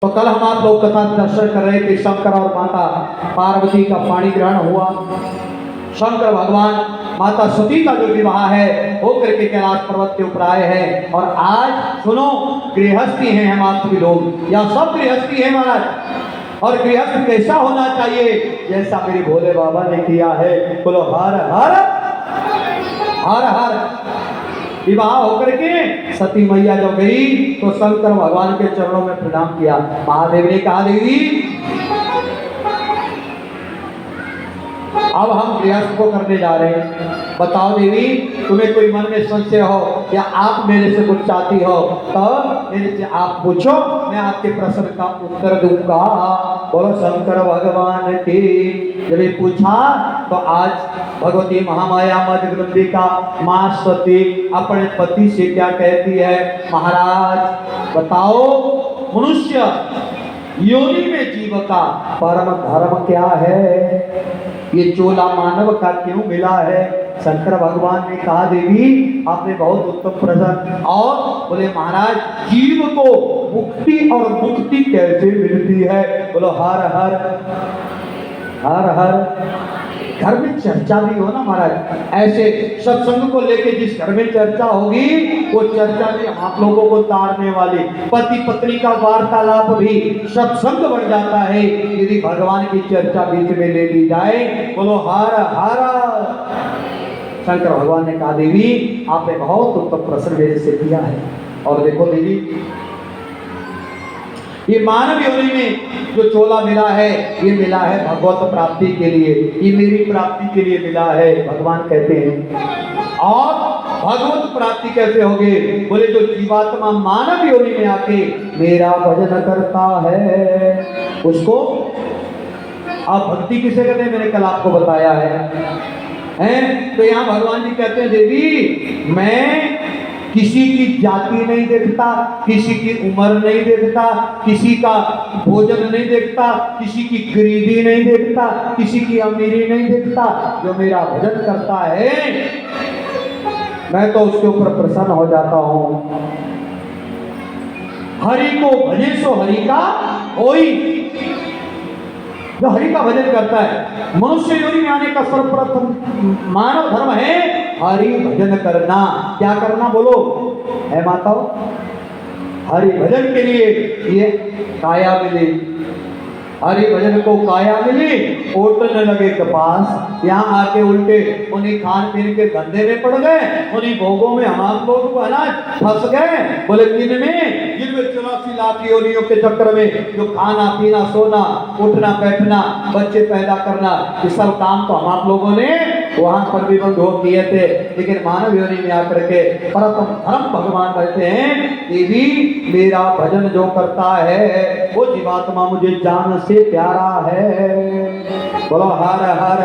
तो कल हम आप लोग कथा दर्शन कर रहे थे, शंकर और माता पार्वती का पाणी ग्रहण हुआ। शंकर भगवान माता सती का जो विवाह है होकर के कैलाश पर्वत के ऊपर आए हैं। और आज सुनो, गृहस्थी हैं हम आप सभी लोग, या सब गृहस्थी है महाराज। और गृहस्थ कैसा होना चाहिए? जैसा मेरे भोले बाबा ने किया है। बोलो हर हर हर हर। विवाह होकर के सती मैया जब गई तो शंकर भगवान के चरणों में प्रणाम किया। महादेव ने कहा, देवी अब हम गृहस्थ को करने जा रहे हैं। बताओ देवी, तुम्हें कोई मन में संशय हो या आप मेरे से कुछ चाहती हो तो मेरे से आप पूछो, मैं आपके प्रश्न का उत्तर दूंगा। बोलो शंकर भगवान की। जब ये पूछा तो आज भगवती महामाया मां जगदम्बिका मां सती अपने पति से क्या कहती है? महाराज बताओ, मनुष्य योनि में जीव का परम धर्म क्या है? ये चोला मानव का क्यों मिला है? शंकर भगवान ने कहा, देवी आपने बहुत उत्तम प्रश्न। और बोले महाराज, जीव को मुक्ति और मुक्ति कैसे मिलती है? बोलो हर हर हर हर। घर में चर्चा भी हो ना महाराज, ऐसे सत्संग को लेके जिस घर में चर्चा होगी वो चर्चा भी आप लोगों को तारने वाली। पति पत्नी का वार्तालाप भी सत्संग बन जाता है यदि भगवान की चर्चा बीच में ले ली जाए। बोलो हर हर। शंकर भगवान ने कहा, देवी आपने बहुत उत्तम प्रश्न मेरे से किया है। और देखो देवी, ये मानव योनि में जो चोला मिला है ये मिला है भगवत प्राप्ति के लिए, ये मेरी प्राप्ति के लिए मिला है, भगवान कहते हैं। और भगवत प्राप्ति कैसे होगी? बोले जो जीवात्मा मानव योनि में आके मेरा भजन करता है उसको। आप भक्ति किसे कहते हैं मैंने कल आपको बताया है। तो यहाँ भगवान जी कहते हैं, देवी मैं किसी की जाति नहीं देखता, किसी की उम्र नहीं देखता, किसी का भोजन नहीं देखता, किसी की गरीबी नहीं देखता, किसी की अमीरी नहीं देखता। जो मेरा भजन करता है मैं तो उसके ऊपर प्रसन्न हो जाता हूं। हरि को भजे सो हरि का होई। जो हरि का भजन करता है, मनुष्य योनि में आने का सर्वप्रथम मानव धर्म है हरि भजन करना। क्या करना बोलो है माताओं? हरि भजन के लिए ये काया मिली, हरि भजन को काया मिली, ओटने लगे कपास। यहाँ आके उल्टे उन्हीं खान पीन के धंधे में पड़ गए, उन्हीं भोगों में हम लोग फंस गए। बोले जिनमें 84 लाख योनियों के चक्कर में जो खाना पीना सोना उठना बैठना बच्चे पैदा करना ये सब काम तो हम आप लोगों ने वहां पर भी बंद हो किए थे। लेकिन मानव योनि में आकर के परम धर्म भगवान कहते हैं, देवी मेरा भजन जो करता है वो जीवात्मा मुझे जान से प्यारा है। बोलो हर हर।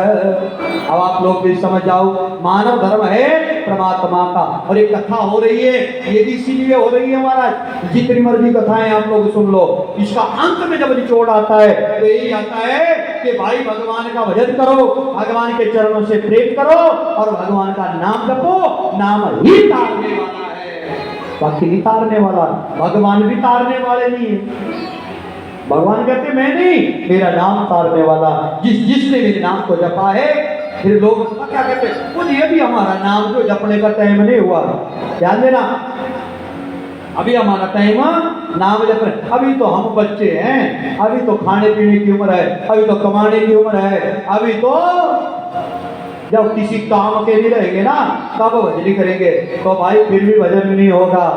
अब आप लोग भी समझ जाओ, मानव धर्म है परमात्मा का। और ये कथा हो रही है ये भी इसीलिए हो रही है महाराज, जितनी मर्जी कथाएं आप लोग सुन लो, इसका अंत में जब निचोड़ आता है तो यही आता है कि भाई भगवान का भजन करो, भगवान के चरणों से प्रेम करो और भगवान का नाम जपो। नाम ही तारने वाला है, बाकी नहीं तारने वाला। भगवान भी तारने वाले नहीं है। भगवान कहते मैं नहीं, मेरा नाम तारने वाला। जिसने मेरे नाम को जपा है। फिर लोग क्या कहते हैं, वो ये भी हमारा नाम जो जपने का टाइम नहीं हुआ। ध्यान देना, अभी हमारा टाइम नाम जपने, अभी तो हम बच्चे हैं, अभी तो खाने पीने की उम्र है, अभी तो कमाने की उम्र है, अभी तो जब किसी काम के नहीं रहेंगे ना तब भजन करेंगे। तो भाई फिर भी भजन नहीं होगा।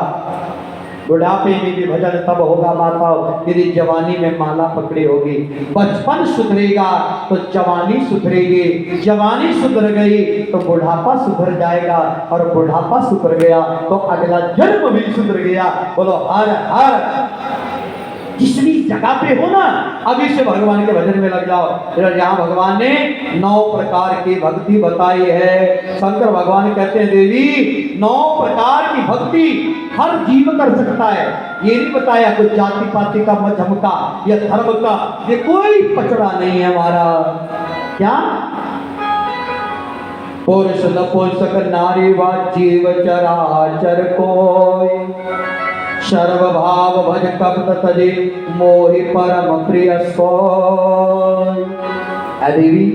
बुढ़ापे में भी भजन तब होगा माताओं यदि जवानी में माला पकड़ी होगी। बचपन सुधरेगा तो जवानी सुधरेगी, जवानी सुधर गई तो बुढ़ापा सुधर जाएगा, और बुढ़ापा सुधर गया तो अगला जन्म भी सुधर गया। बोलो हर हर। जिसनी जगह पे हो ना अभी से भगवान के भजन में लग जाओ। यहाँ भगवान ने 9 प्रकार की भक्ति बताई है। शंकर भगवान कहते हैं, देवी 9 प्रकार की भक्ति हर जीव कर सकता है। ये नहीं बताया कोई जाति पाति का, मजहब का या धर्म का, ये कोई पचड़ा नहीं है हमारा। क्या पुरुष नपुंसक नारी व जीव चराचर कोई सर्वभाव भज कपट तजे मोहि परम प्रिय सोय। है देवी,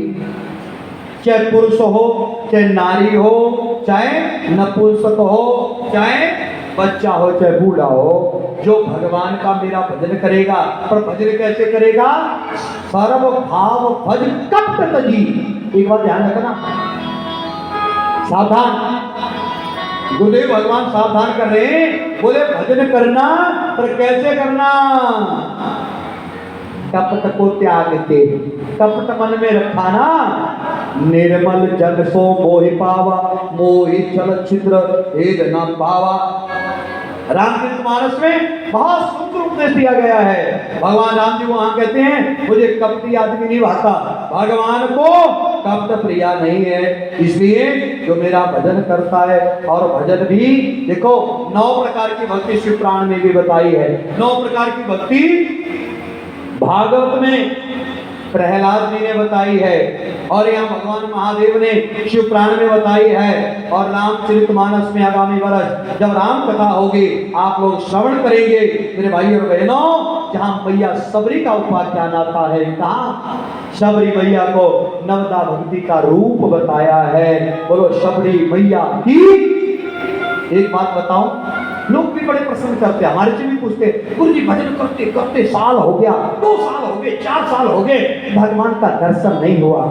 चाहे पुरुष हो, चाहे नारी हो, चाहे नपुंसक हो, चाहे बच्चा हो, चाहे बूढ़ा हो, जो भगवान का मेरा भजन करेगा, पर भजन कैसे करेगा? सर्व भाव भज कपट तजी। एक बात ध्यान रखना, सावधान, गुरुदेव भगवान सावधान कर रहे हैं, बोले भजन करना, पर कैसे करना? कपट को त्याग के, कपट मन में रखा ना, निर्मल जन सो मोहि पावा, मोहि छल छिद्र भेद न पावा। रामचरितमानस में बहुत सुंदर उपदेश दिया गया है। भगवान राम जी वहां कहते हैं, मुझे कपटी आदमी नहीं भाता, भगवान को कपट प्रिया नहीं है। इसलिए जो मेरा भजन करता है, और भजन भी देखो 9 प्रकार की भक्ति शिव पुराण में भी बताई है। 9 प्रकार की भक्ति भागवत में प्रहलाद जी ने बताई है, और यहाँ भगवान महादेव ने शिव पुराण में बताई है, और रामचरितमानस में आगामी वर्ष जब राम कथा होगी, आप लोग श्रवण करेंगे मेरे भाई और बहनों, जहाँ मैया सबरी का उपाख्यान आता है। कहा सबरी मैया को नवदा भक्ति का रूप बताया है। बोलो सबरी मैया की। एक बात बताओ, लोग भी बड़े प्रसन्न करते हैं, हमारे से भी पूछते, गुरु जी भजन करते करते साल हो गया, 2 साल हो गए, 4 साल हो गए, भगवान का दर्शन नहीं हुआ।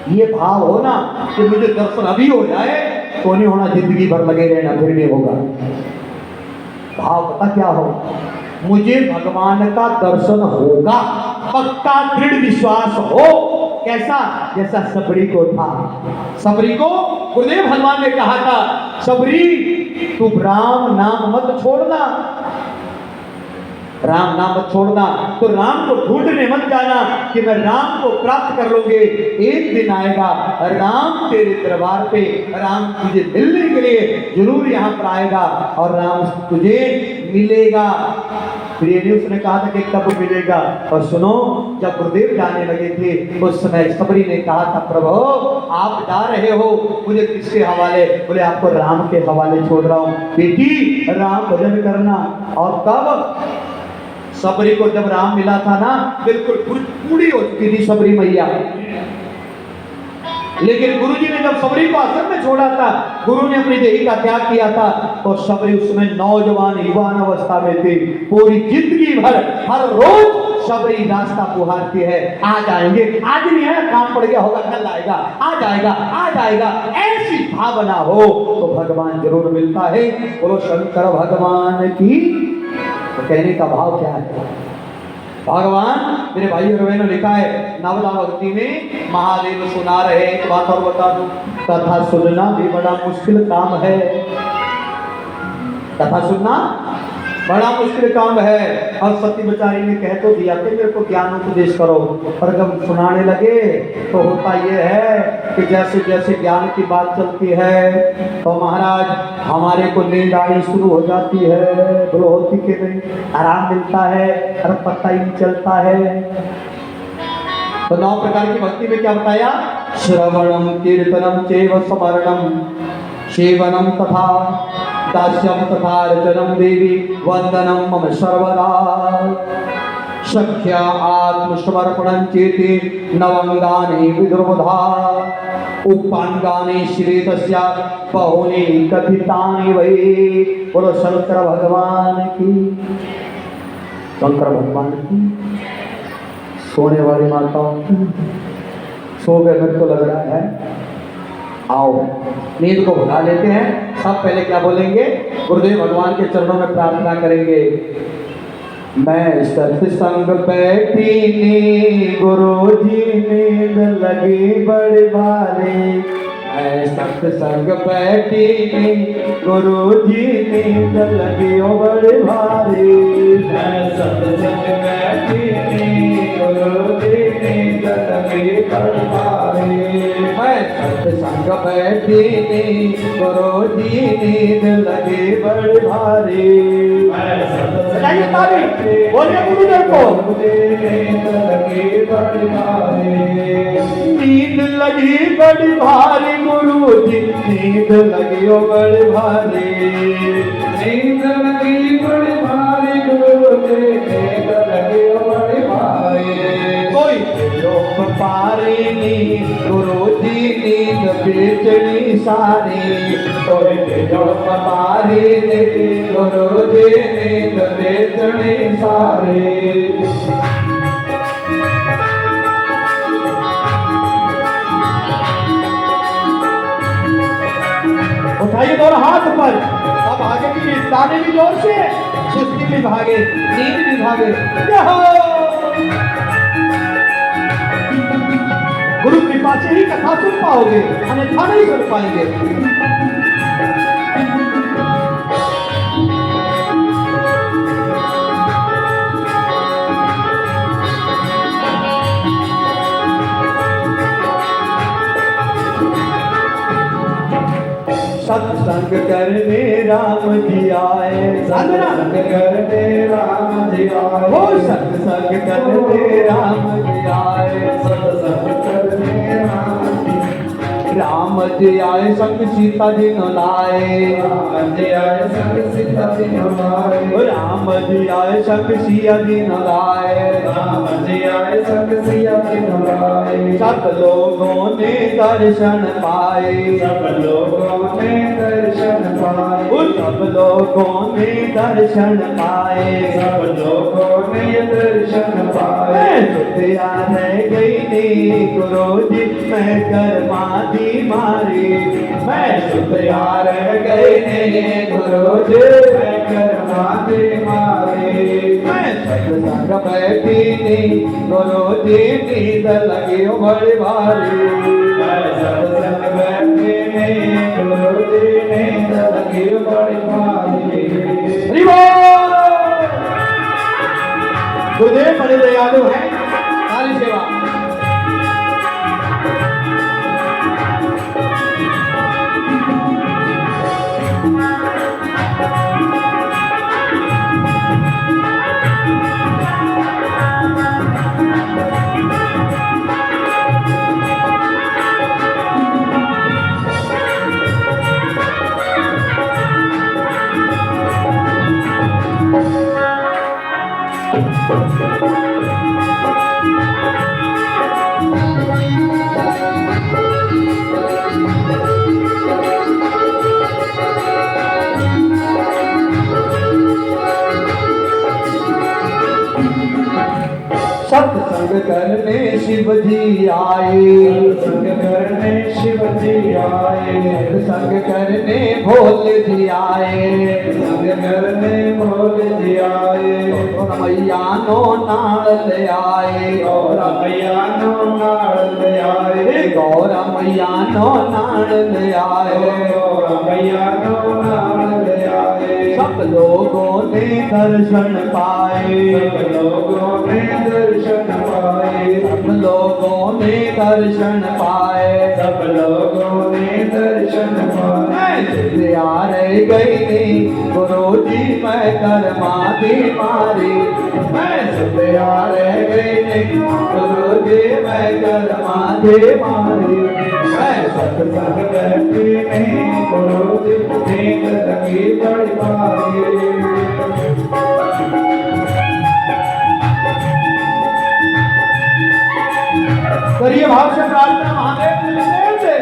ये भाव हो ना कि मुझे दर्शन अभी हो जाए तो नहीं होना, जिंदगी भर लगे रहना फिर नहीं होगा। भाव पता क्या हो, मुझे भगवान का दर्शन होगा, पक्का दृढ़ विश्वास हो। कैसा? जैसा सबरी को था। सबरी को गुरुदेव भगवान ने कहा था, सबरी तू राम नाम मत छोड़ना, राम नाम मत छोड़ना, तो राम को ढूंढने मत जाना कि मैं राम को प्राप्त कर लूंगे। एक दिन आएगा राम तेरे दरबार पे, राम तुझे मिलने के लिए जरूर यहाँ पर आएगा, और राम तुझे मिलेगा। फिर उसने कहा था कि कब मिलेगा? और सुनो, जब गुरुदेव जाने लगे थे उस समय सबरी ने कहा था, प्रभु आप जा रहे हो, मुझे किसके हवाले? बोले आपको राम के हवाले छोड़ रहा हूँ। बेटी राम भजन करना। और तब सबरी को जब राम मिला था ना, बिल्कुल पूरी हो चुकी थी सबरी मैया। लेकिन गुरुजी ने जब सबरी को आश्रम में छोड़ा था, गुरु ने अपनी देही का त्याग किया था, तो सबरी उसमें नौजवान युवान अवस्था में थी। पूरी जिंदगी भर हर रोज सबरी रास्ता पुकारती है, आ जाएंगे, आज नहीं है, काम पड़ गया होगा, कल आएगा, आ जाएगा, आ जाएगा। ऐसी भावना हो तो भगवान जरूर मिलता है। बोलो शंकर भगवान की। तो कहने का भाव क्या है? भगवान मेरे भाई और बहनों लिखा है नवदा भक्ति में महादेव सुना रहे। एक बात और बता दूं, कथा सुनना भी बड़ा मुश्किल काम है। कथा सुनना बड़ा मुश्किल काम है। और सती बेचारी ने कह तो दिया कि मेरे को ज्ञान उपदेश करो, पर जब सुनाने लगे तो होता यह है कि जैसे जैसे ज्ञान की बात चलती है तो महाराज हमारे को नींद आनी शुरू हो जाती है। बोलो होती कि नहीं? आराम मिलता है, हर पता ही नहीं चलता है। तो 9 प्रकार की भक्ति में क्या बताया? श्रवणम कीर्तनम चैव स्मरणम सेवनम तथा दास्यम तथा अर्चनम देवी वंदनम मम सर्वदा। सख्या आत्मसमर्पणं चेति नवंगानि विदुर्बुधा उपांगानि श्रीतस्या बहुनि कथितानि वै। बोलो शंकर भगवान की। शंकर भगवान की। सोने वाली माताओं सो गए मेरे को लग रहा है। आओ नींद को भुला लेते हैं। सब पहले क्या बोलेंगे? गुरुदेव भगवान के चरणों में प्रार्थना करेंगे। मैं सत्संग बैठी नी गुरु जी नींद लगी बड़ी भारी। मैं सत्संग बैठी नी गुरु जी नींद लगी ओ बड़ी भारी। मैं सत्संग बैठी नी गुरु जी नींद लगी बड़ी भारी। मैं सत्संग बैठी नी गुरु जी नींद लगी बड़ी भारी। बोलिए गुरुदेव को। नींद लगी बड़ी भारी। नींद लगी बड़ी भारी गुरु जी नींद लगी ओ बड़ी भारी। नींद लगी बड़ी भारी गुरु जी नींद लगी बड़ी भारी कोई योग पारे नींद गुरु जी नींद बेचनी सारी कोई योग पारे नींद गुरु जी नींद बेचनी सारी उठाइए दोनों हाथ ऊपर अब आगे की ताने भी जोर से सुस्ती भी भागे नींद भी भागे जय हो। गुरु कृपा से ही कथा सुन पाओगे अन्यथा नहीं सुन पाएंगे। सत्संग करने राम जी आए सत्संग करने राम जी आए हो सत्संग करने राम जी आए सत्संग करने राम जी आए संग सीता जी न लाए राम जी आए संग सीता जी न लाए राम जी आए संग सिया जी न लाए राम जी आए संग सिया जी न लाए सब लोगों ने दर्शन पाए सब लोगों ने दर्शन पाए सब लोगों ने दर्शन पाए सब लोगों ने दर्शन पाए छुट्टियां रह गई नी गुरु जी मैं कर्मा दी मारी मैं छुट्टियां रह गई नी गुरु जी मैं कर्मा दी मारी मैं सत्संग बैठी नी गुरु जी नींद लगी बड़ी भारी मैं सत्संग बैठी नी गुरु जी नींद लगी बड़ी भारी। गुरुदेव बड़े दयालु हैं सारी सेवा सत्संग करने शिव जी आए सत्संग करने शिव जी आए सत्संग करने भोले जी आए सत्संग करने भोले जी आए और मैया नो नाल ले आए और मैया नो नाल ले आए गौर मैया नो नाल ले आए और मैया नो नाल ले आए सब लोगों ने दर्शन पाए सब लोगों ने दर्शन पाए सब लोगों ने दर्शन पाए सब लोगों ने दर्शन पाए जिया रह गई नी गुरु जी मैं कर्मा दी मारी मैं जिया रह गई नी गुरु जी मैं कर्मा दी मारी मैं सत्संग बैठी नहीं गुरु जी नींद लगी बड़ी भारी। करिए भाव से प्रार्थना महादेव से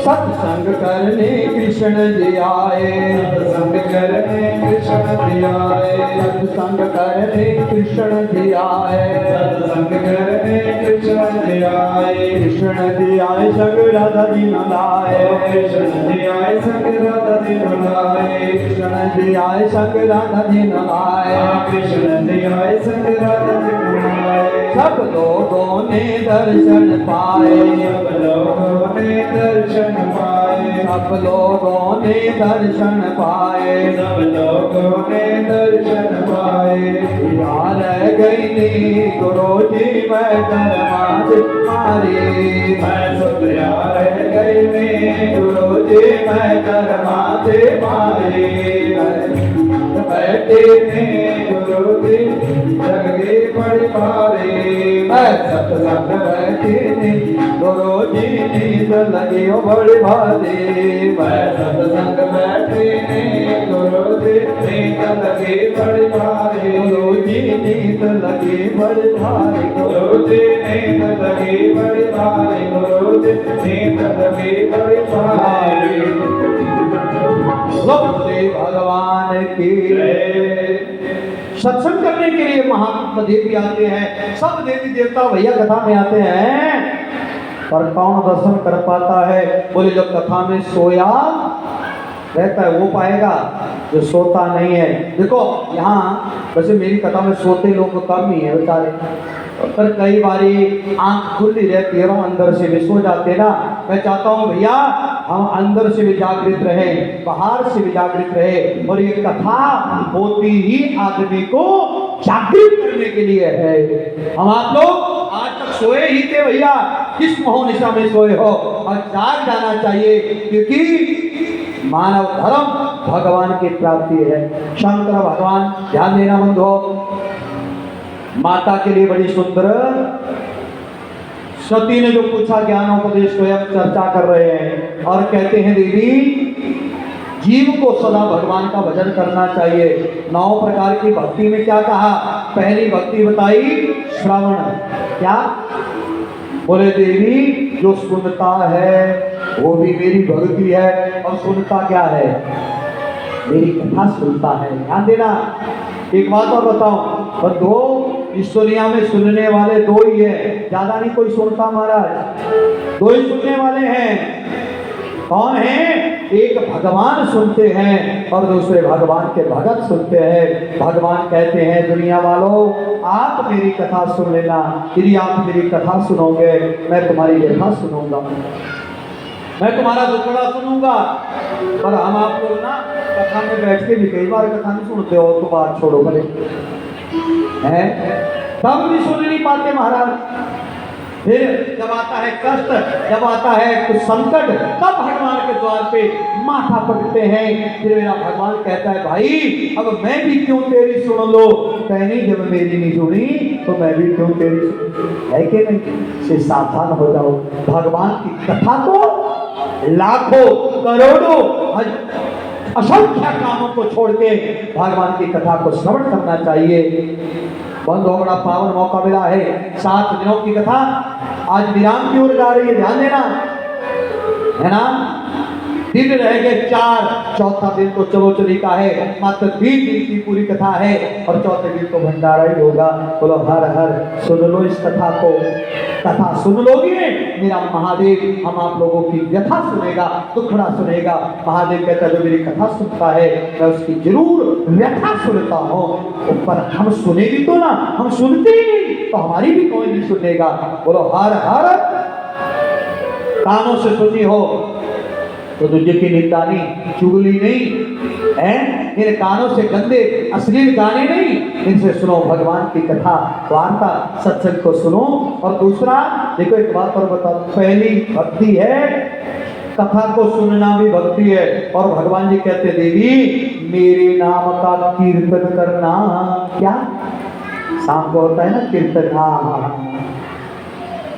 सत्संग करने कृष्ण जी आए सत्संग करने कृष्ण जी आए सत्संग करने कृष्ण जी आए सत्संग करने कृष्ण जी आए कृष्ण जी आए संग राधा जी न लाए कृष्ण जी आए संग राधा जी न लाए कृष्ण जी आए संग राधा जी न लाए कृष्ण जी आए संग राधा जी न लाए सब लोगों ने दर्शन पाए, सब लोगों ने दर्शन पाए, सब लोगों ने दर्शन पाए, सब लोगों ने दर्शन पाए। यार गई नी गुरु जी मैं करमाद मारे, मैं सुधरा रह गई में गुरु जी मैं करमाद मारे, बैठे ने गुरु जी जगगे बड़ी पारे। मैं सत्संग बैठे नी गुरु जी नींद लगी हो बड़ी भारी, मैं सत्संग बैठे ने गुरु जी नींद लगी बड़ी भारी। गुरु जी नींद लगी बड़ी भारी, गुरु जी नींद लगी बड़ी भारी, गुरु जी नींद लगी बड़ी भारी। श्री भगवान की सत्संग करने के लिए महात्मा देवी आते हैं, सब देवी देवता भैया कथा में आते हैं, पर कौन दर्शन कर पाता है? बोले जो कथा में सोया रहता है वो पाएगा, जो सोता नहीं है। देखो यहाँ वैसे मेरी कथा में सोते लोग कम ही है बेचारे, पर कई बारी आंख खुली रहती है और अंदर से भी सो जाते ना। मैं चाहता हूँ भैया हम अंदर से भी जागृत रहे, बाहर से भी जागृत रहे, और ये कथा होती ही आदमी को जागृत करने के लिए है। हम आप लोग आज तक सोए ही थे भैया, किस मोह निशा में सोए हो, और जाग जाना चाहिए, क्योंकि मानव धर्म भगवान की प्राप्ति है। शंकर भगवान, ध्यान देना बंधुओं, माता के लिए बड़ी सुंदर सती ने जो पूछा ज्ञानोपदेश को हम चर्चा कर रहे हैं, और कहते हैं देवी जीव को सदा भगवान का भजन करना चाहिए। 9 प्रकार की भक्ति में क्या कहा? पहली भक्ति बताई श्रवण, क्या बोले देवी जो सुनता है वो भी मेरी भक्ति है, और सुनता क्या है? मेरी कथा सुनता है। ध्यान देना, एक बात और बताऊं, और दो इस दुनिया में सुनने वाले दो ही है, ज्यादा नहीं कोई सुनता महाराज, 2 ही सुनने वाले हैं। कौन है? एक भगवान सुनते हैं और दूसरे भगवान के भगत सुनते हैं। भगवान कहते हैं दुनिया वालों आप मेरी कथा सुन लेना, यदि आप मेरी कथा सुनोगे मैं तुम्हारी व्यथा सुनूंगा, मैं तुम्हारा दुखड़ा सुनूंगा। पर हम आप लोग ना कथा में बैठ के भी कई बार कथा नहीं सुनते हो, तो बात छोड़ो भले है, तब भी सुन नहीं पाते महाराज। फिर जब आता है कष्ट, जब आता है कुछ संकट, तब भगवान के द्वार पे माथा पटते हैं। फिर मेरा भगवान कहता है भाई अब मैं भी क्यों तेरी सुन लो, कहनी जब मेरी नहीं सुनी तो मैं भी क्यों तेरी सुन, है कि नहीं? से सावधान हो जाओ, भगवान की कथा को लाखों करोड़ों असंख्य कामों को छोड़ के भगवान की कथा को श्रवण करना चाहिए। बंधुओं बड़ा पावन मौका मिला है, 7 दिनों की कथा आज विराम की ओर जा रही है, ध्यान देना है ना। दिन रह गए 4, चौथा दिन तो चलो चली का है, मात्र 20 दिन की पूरी कथा है, और चौथे दिन तो भंडारा ही होगा। बोलो हर हर, सुन लो इस कथा को, कथा सुन लोगे मेरा महादेव हम आप लोगों की व्यथा सुनेगा, दुखड़ा सुनेगा। महादेव कहता है जो मेरी कथा सुनता है मैं उसकी जरूर व्यथा सुनता हूँ, पर हम सुनेगी तो ना, हम सुनते ही नहीं तो हमारी भी कोई नहीं सुनेगा। बोलो हर हर, कानों से सुनी हो तो तुझे की निंदा नहीं, चुगली नहीं है, इन कानों से गंदे अश्लील गाने नहीं, इनसे सुनो भगवान की कथा वार्ता, सत्संग को सुनो। और दूसरा देखो एक बात और बताओ, पहली भक्ति है, कथा को सुनना भी भक्ति है, और भगवान जी कहते देवी मेरे नाम का कीर्तन करना, क्या शाम को होता है ना कीर्तन, हाँ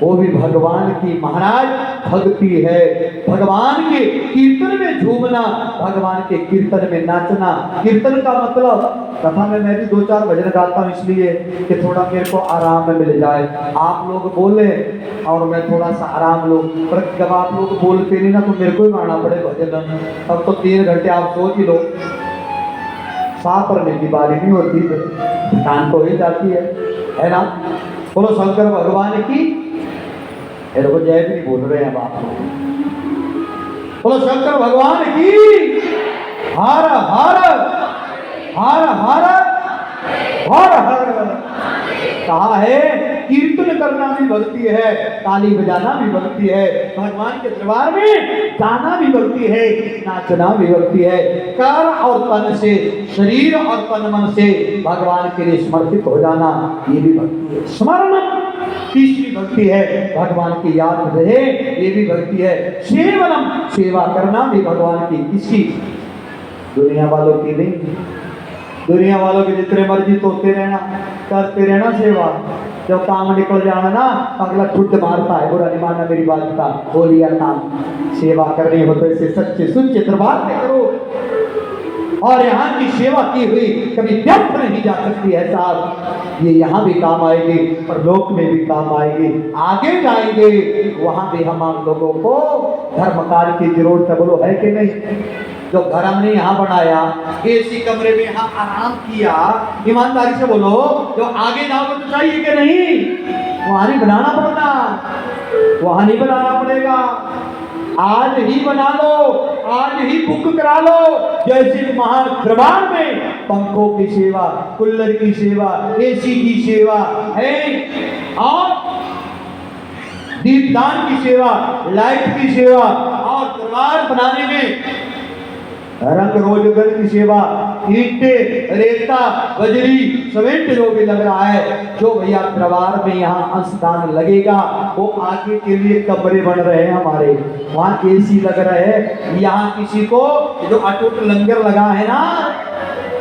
वो भी भगवान की महाराज भक्ति है। भगवान के कीर्तन में झूमना, भगवान के कीर्तन में नाचना। कीर्तन का मतलब, कथा में मैं भी 2-4 भजन गाता हूँ इसलिए कि थोड़ा मेरे को आराम में मिल जाए, आप लोग बोले और मैं थोड़ा सा आराम लूँ। पर जब आप लोग बोलते नहीं ना तो मेरे को ही गाना पड़े भजन, तब तो 3 घंटे आप सोच ही लो, साफ करने की बारी नहीं होती, थकान तो ही जाती है ना। बोलो शंकर भगवान की, को जय भी नहीं बोल रहे हैं आप लोग, बोलो शंकर भगवान की हर हर हर हर हर हर। कहा है कीर्तन करना भी भक्ति है, ताली बजाना भी भक्ति है, भगवान के दरबार में गाना भी भक्ति है, नाचना भी भक्ति है। कर और तन से, शरीर और तन मन से भगवान के लिए समर्पित हो जाना, ये भी भक्ति है। स्मरण तीसरी भक्ति है, भगवान की याद रहे, ये भी भक्ति है। सेवनम, सेवा करना भी भगवान की, किसकी? दुनिया वालों की नहीं। दुनिया वालों के जितने मर्जी तोते रहना, करते रहना सेवा, जब काम निकल जाना ना अगला ठुड्ड मारता है, बुरा नहीं मानना मेरी बात का, हो लिया काम। सेवा करनी हो तो ऐसे सच्चे सुच्चे दरबार में करो, और यहाँ की सेवा की हुई कभी व्यर्थ नहीं जा सकती है साहब। ये यहाँ भी काम आएगी, परलोक में भी काम आएगी, आगे जाएंगे वहां भी हम आप लोगों को धर्म कार्य की जरूरत है, बोलो है कि नहीं? जो घर हमने यहाँ बनाया, एसी कमरे में यहाँ आराम किया, ईमानदारी से बोलो, जो आगे जाओगे तो चाहिए कि नहीं? वहां नहीं बनाना पड़ता, वहां नहीं बनाना पड़ेगा, आज ही बना लो, आज ही बुक करा लो। जैसे महादरबार में पंखों की सेवा, कूलर की सेवा, एसी की सेवा है, और दीपदान की सेवा, लाइट की सेवा, और दरबार बनाने में रंग रोजगर की सेवा, ईंटे, रेता, बजरी, सीमेंट जो भी लग रहा है, जो भैया दरबार में यहाँ अंशदान लगेगा, वो आगे के लिए कमरे बन रहे हैं हमारे, वहाँ एसी लग रहे हैं। यहाँ किसी को जो अटूट लंगर लगा है ना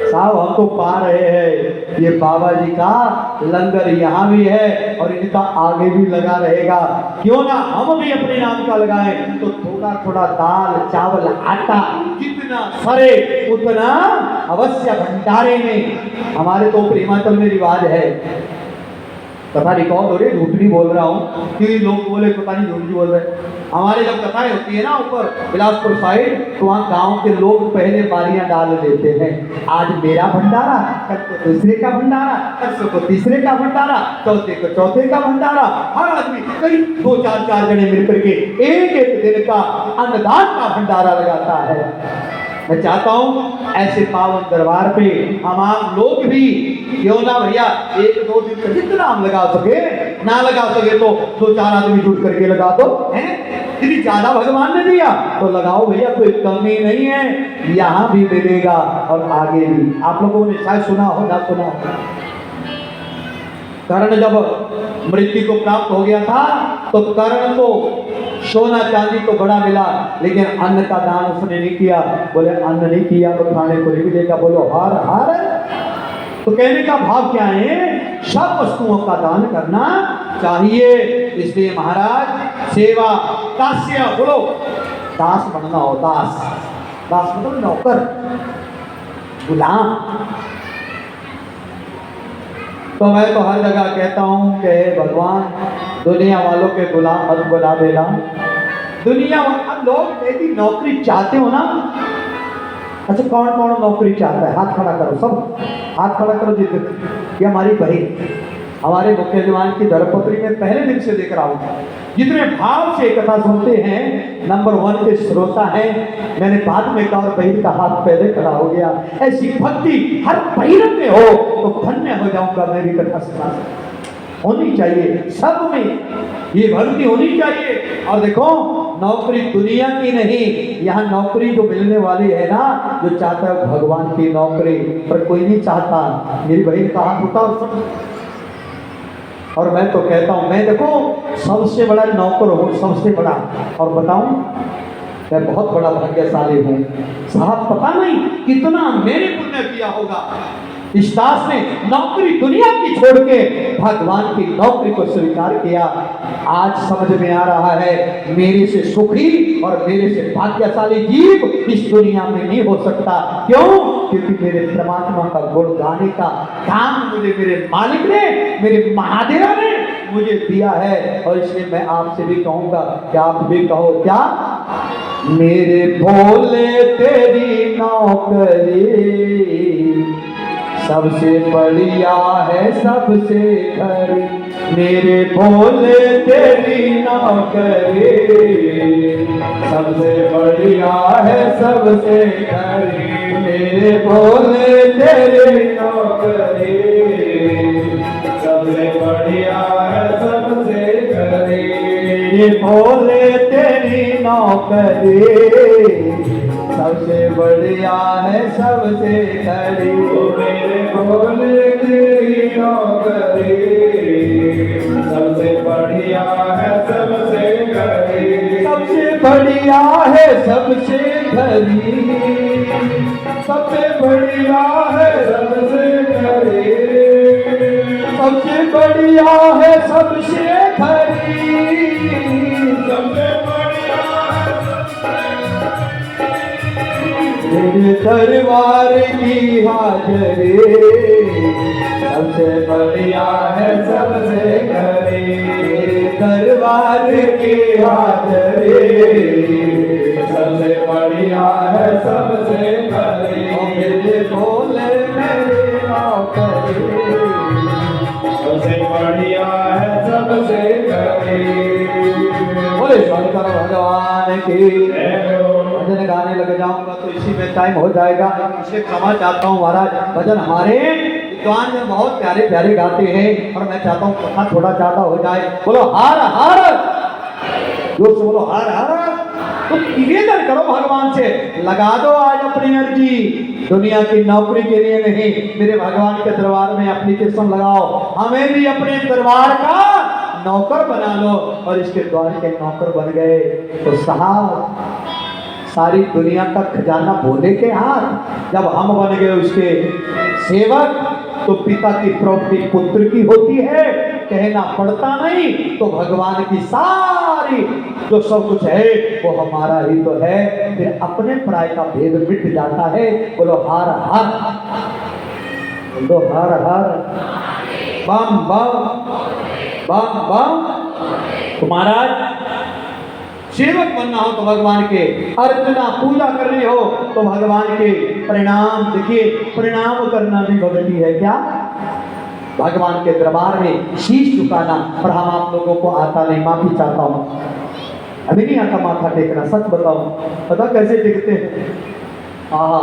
साहब, हम तो पा रहे हैं, ये बाबा जी का लंगर यहाँ भी है और इनका आगे भी लगा रहेगा। क्यों ना हम भी अपने नाम का लगाएं, तो थोड़ा थोड़ा दाल चावल आटा जितना सरे उतना अवश्य भंडारे में। हमारे तो हिमाचल में रिवाज है, कथा रिकॉर्ड हो रही है, झूठ नहीं बोल रहा हूँ कि लोग बोले पता नहीं झूठ बोल रहे। हमारे जब कथाएं होती है ना ऊपर बिलासपुर साइड, तो वहाँ गांव के लोग पहले बारियां डाल देते हैं, आज मेरा भंडारा, कल को दूसरे का भंडारा, परसों को तीसरे का भंडारा, चौथे को चौथे का भंडारा। हर आदमी कई दो चार जने मिलकर के एक एक दिन का अन्नदान का भंडारा लगाता है। मैं चाहता हूं ऐसे पावन दरबार पे हम आप लोग भी, क्यों ना भैया एक दो दिन का जितना हम लगा सके, ना लगा सके तो दो चार आदमी जुट करके लगा दो, हैं? यदि ज्यादा भगवान ने दिया तो लगाओ भैया, कोई कमी नहीं है, यहाँ भी मिलेगा और आगे भी। आप लोगों ने शायद सुना हो ना सुना हो, कर्ण जब मृत्यु को प्राप्त हो गया था तो कर्ण को सोना चांदी तो बड़ा मिला, लेकिन अन्न का दान उसने नहीं किया। बोले अन्न नहीं किया तो खाने को नहीं मिलेगा, बोलो हर हर। तो कहने का भाव क्या है, सब वस्तुओं का दान करना चाहिए। इसलिए महाराज सेवा दास्य, बोलो दास बनना हो, दास, दास मतलब नौकर, गुलाम। तो मैं तो हर जगह कहता हूँ कि भगवान दुनिया वालों के गुलाम मत बना देना। दुनिया अब लोग यदि नौकरी चाहते हो ना, अच्छा कौन कौन नौकरी चाहता है, हाथ खड़ा करो, सब हाथ खड़ा करो। ये हमारी बहन, हमारे मुख्य जवान की धर्मपत्री में पहले दिन से देख रहा हूँ, जितने भाव से कथा सुनते हैं, नंबर 1 के श्रोता हैं। मैंने बाद में कहा और बहन का हाथ पहले खड़ा हो गया। ऐसी भक्ति हर बहन में हो तो धन्य हो जाऊंगा मैं भी कथा सुना। होनी चाहिए सब में, ये भक्ति होनी चाहिए। और देखो नौकरी दुनिया की नहीं, यहाँ नौकरी जो मिलने वाली है ना, जो चाहता है भगवान की नौकरी, पर कोई नहीं चाहता। मेरी बहन का हाथ उठाओ। और मैं तो कहता हूँ, मैं देखो सबसे बड़ा नौकर हूँ, सबसे बड़ा, और बताऊं मैं बहुत बड़ा भाग्यशाली हूँ साहब। पता नहीं कितना मैंने पुण्य किया होगा। इस दास ने नौकरी दुनिया की छोड़ के भगवान की नौकरी को स्वीकार किया। आज समझ में आ रहा है, मेरे से सुखी और मेरे से भाग्यशाली जीव इस दुनिया में नहीं हो सकता। क्यों? क्योंकि मेरे परमात्मा का गुण गाने का काम मुझे मेरे मालिक ने, मेरे महादेव ने मुझे दिया है। और इसलिए मैं आपसे भी कहूँगा कि आप भी कहो, क्या मेरे भोले तेरी नौकरी सबसे बढ़िया है सबसे खरी। मेरे भोले तेरी नौकरी सबसे बढ़िया है सबसे खरी। मेरे भोले तेरी नौकरी सबसे बढ़िया है मेरे भोले तेरी नौकरी सबसे बढ़िया है सबसे खड़ी। ओ मेरे भोले तेरी नौकरी सबसे बढ़िया है सबसे खरी। सबसे बढ़िया है सबसे खरी। सबसे बढ़िया है सबसे खरी। सबसे बढ़िया है सबसे खरी। सबसे बढ़िया है तेरे दरबार की हाजरी सबसे बढ़िया है सबसे खरी। तेरे दरबार की हाजरी सबसे बढ़िया है सबसे खरी। ओ मेरे भोले मेरे नौकरी सबसे बढ़िया है सबसे खरी। बोले शंकर भगवान की जय हो। भजन गाने लग जाऊंगा तो इसी में टाइम हो जाएगा, इसलिए क्षमा चाहता हूँ महाराज। भजन हमारे विद्वान में बहुत प्यारे प्यारे गाते हैं और मैं चाहता हूँ कथा थोड़ा ज्यादा हो जाए। बोलो हार हार, जोर से बोलो हार हार। तो निवेदन करो भगवान से, लगा दो आज अपनी अर्जी, दुनिया की नौकरी के लिए नहीं, मेरे भगवान के दरबार में एप्लीकेशन लगाओ, हमें भी अपने दरबार का नौकर बना लो। और इसके द्वार के नौकर बन गए तो साहब सारी दुनिया का खजाना भोले के हाथ। जब हम बन गए उसके सेवक तो पिता की प्रॉपर्टी पुत्र की होती है, कहना पड़ता नहीं। तो भगवान की सारी जो सब कुछ है वो हमारा ही तो है। फिर अपने पराय का भेद मिट जाता है। बोलो हार हार, बोलो हार हार, बम बम बम बम। तो महाराज सेवक बनना हो तो भगवान के, अर्चना पूजा करनी हो तो भगवान के प्रणाम। देखिए प्रणाम करना भी भक्ति है क्या? भगवान के दरबार में शीश झुकाना। पर हम आप लोगों को आता नहीं, माफी चाहता हूँ, अभी नहीं आता माथा टेकना। सच बताओ, पता कैसे टेकते हैं? हाँ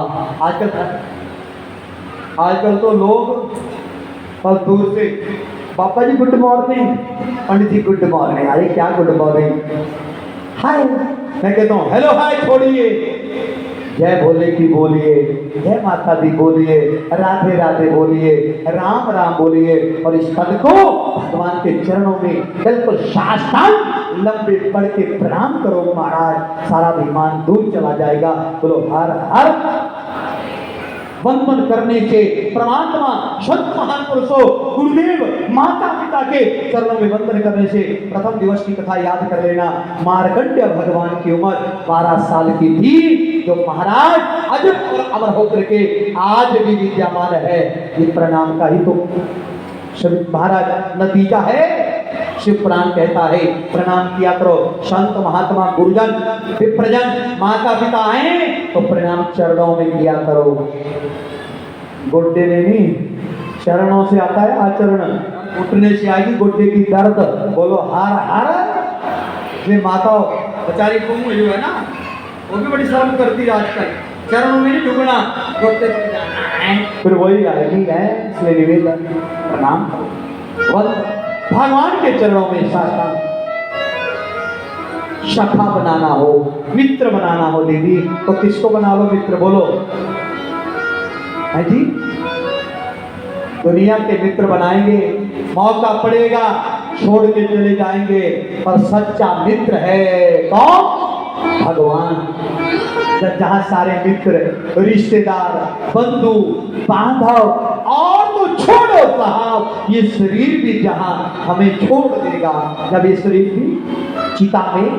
आजकल तो लोग बहुत दूर से, पापा जी गुड मॉर्निंग, पंडित जी गुड मॉर्निंग। अरे क्या गुड मॉर्निंग, हाय। मैं कहता हूँ हेलो हाय छोड़िए, जय भोले की बोलिए, जय माता दी बोलिए, राधे राधे बोलिए, राम राम बोलिए। और इस पद को भगवान के चरणों में बिल्कुल साष्टांग लंबे पड़ के प्रणाम करो महाराज, सारा विमान दूर चला जाएगा। बोलो हर हर। वंदन करने से परमात्मा संत महान पुरुषों गुरुदेव माता पिता के चरणों में वंदन करने से, प्रथम दिवस की कथा याद कर लेना। मार्कंडेय भगवान की उम्र 12 साल की थी, जो महाराज अजब और अमर होकर के आज भी विद्यमान है। ये प्रणाम का ही तो महाराज नतीजा है। शिव पुराण कहता है प्रणाम किया करो, संत महात्मा गुरुजन विप्रजन माता पिता आए तो प्रणाम चरणों में किया करो। गोड्डे में नहीं, चरणों से आता है आचरण, उठने से आएगी गोड्डे की दर्द। बोलो हार हार। ये माता बेचारी कुंभ जो है ना, वो भी बड़ी शर्म करती है आजकल, चरणों में नहीं झुकना, गोड्डे तक जाना है, फिर वही आएगी है। इसलिए निवेदन प्रणाम करो भगवान के चरणों में। साष्टांग सखा बनाना हो, मित्र बनाना हो दीदी, तो किसको बना लो मित्र? बोलो है जी। दुनिया के मित्र बनाएंगे, मौका पड़ेगा छोड़ के चले जाएंगे, पर सच्चा मित्र है कौन? भगवान। जहां सारे मित्र रिश्तेदार बंधु बांधव और तो छोड़ो साहब, ये शरीर भी जहां हमें छोड़ देगा, जब ये शरीर भी चिता में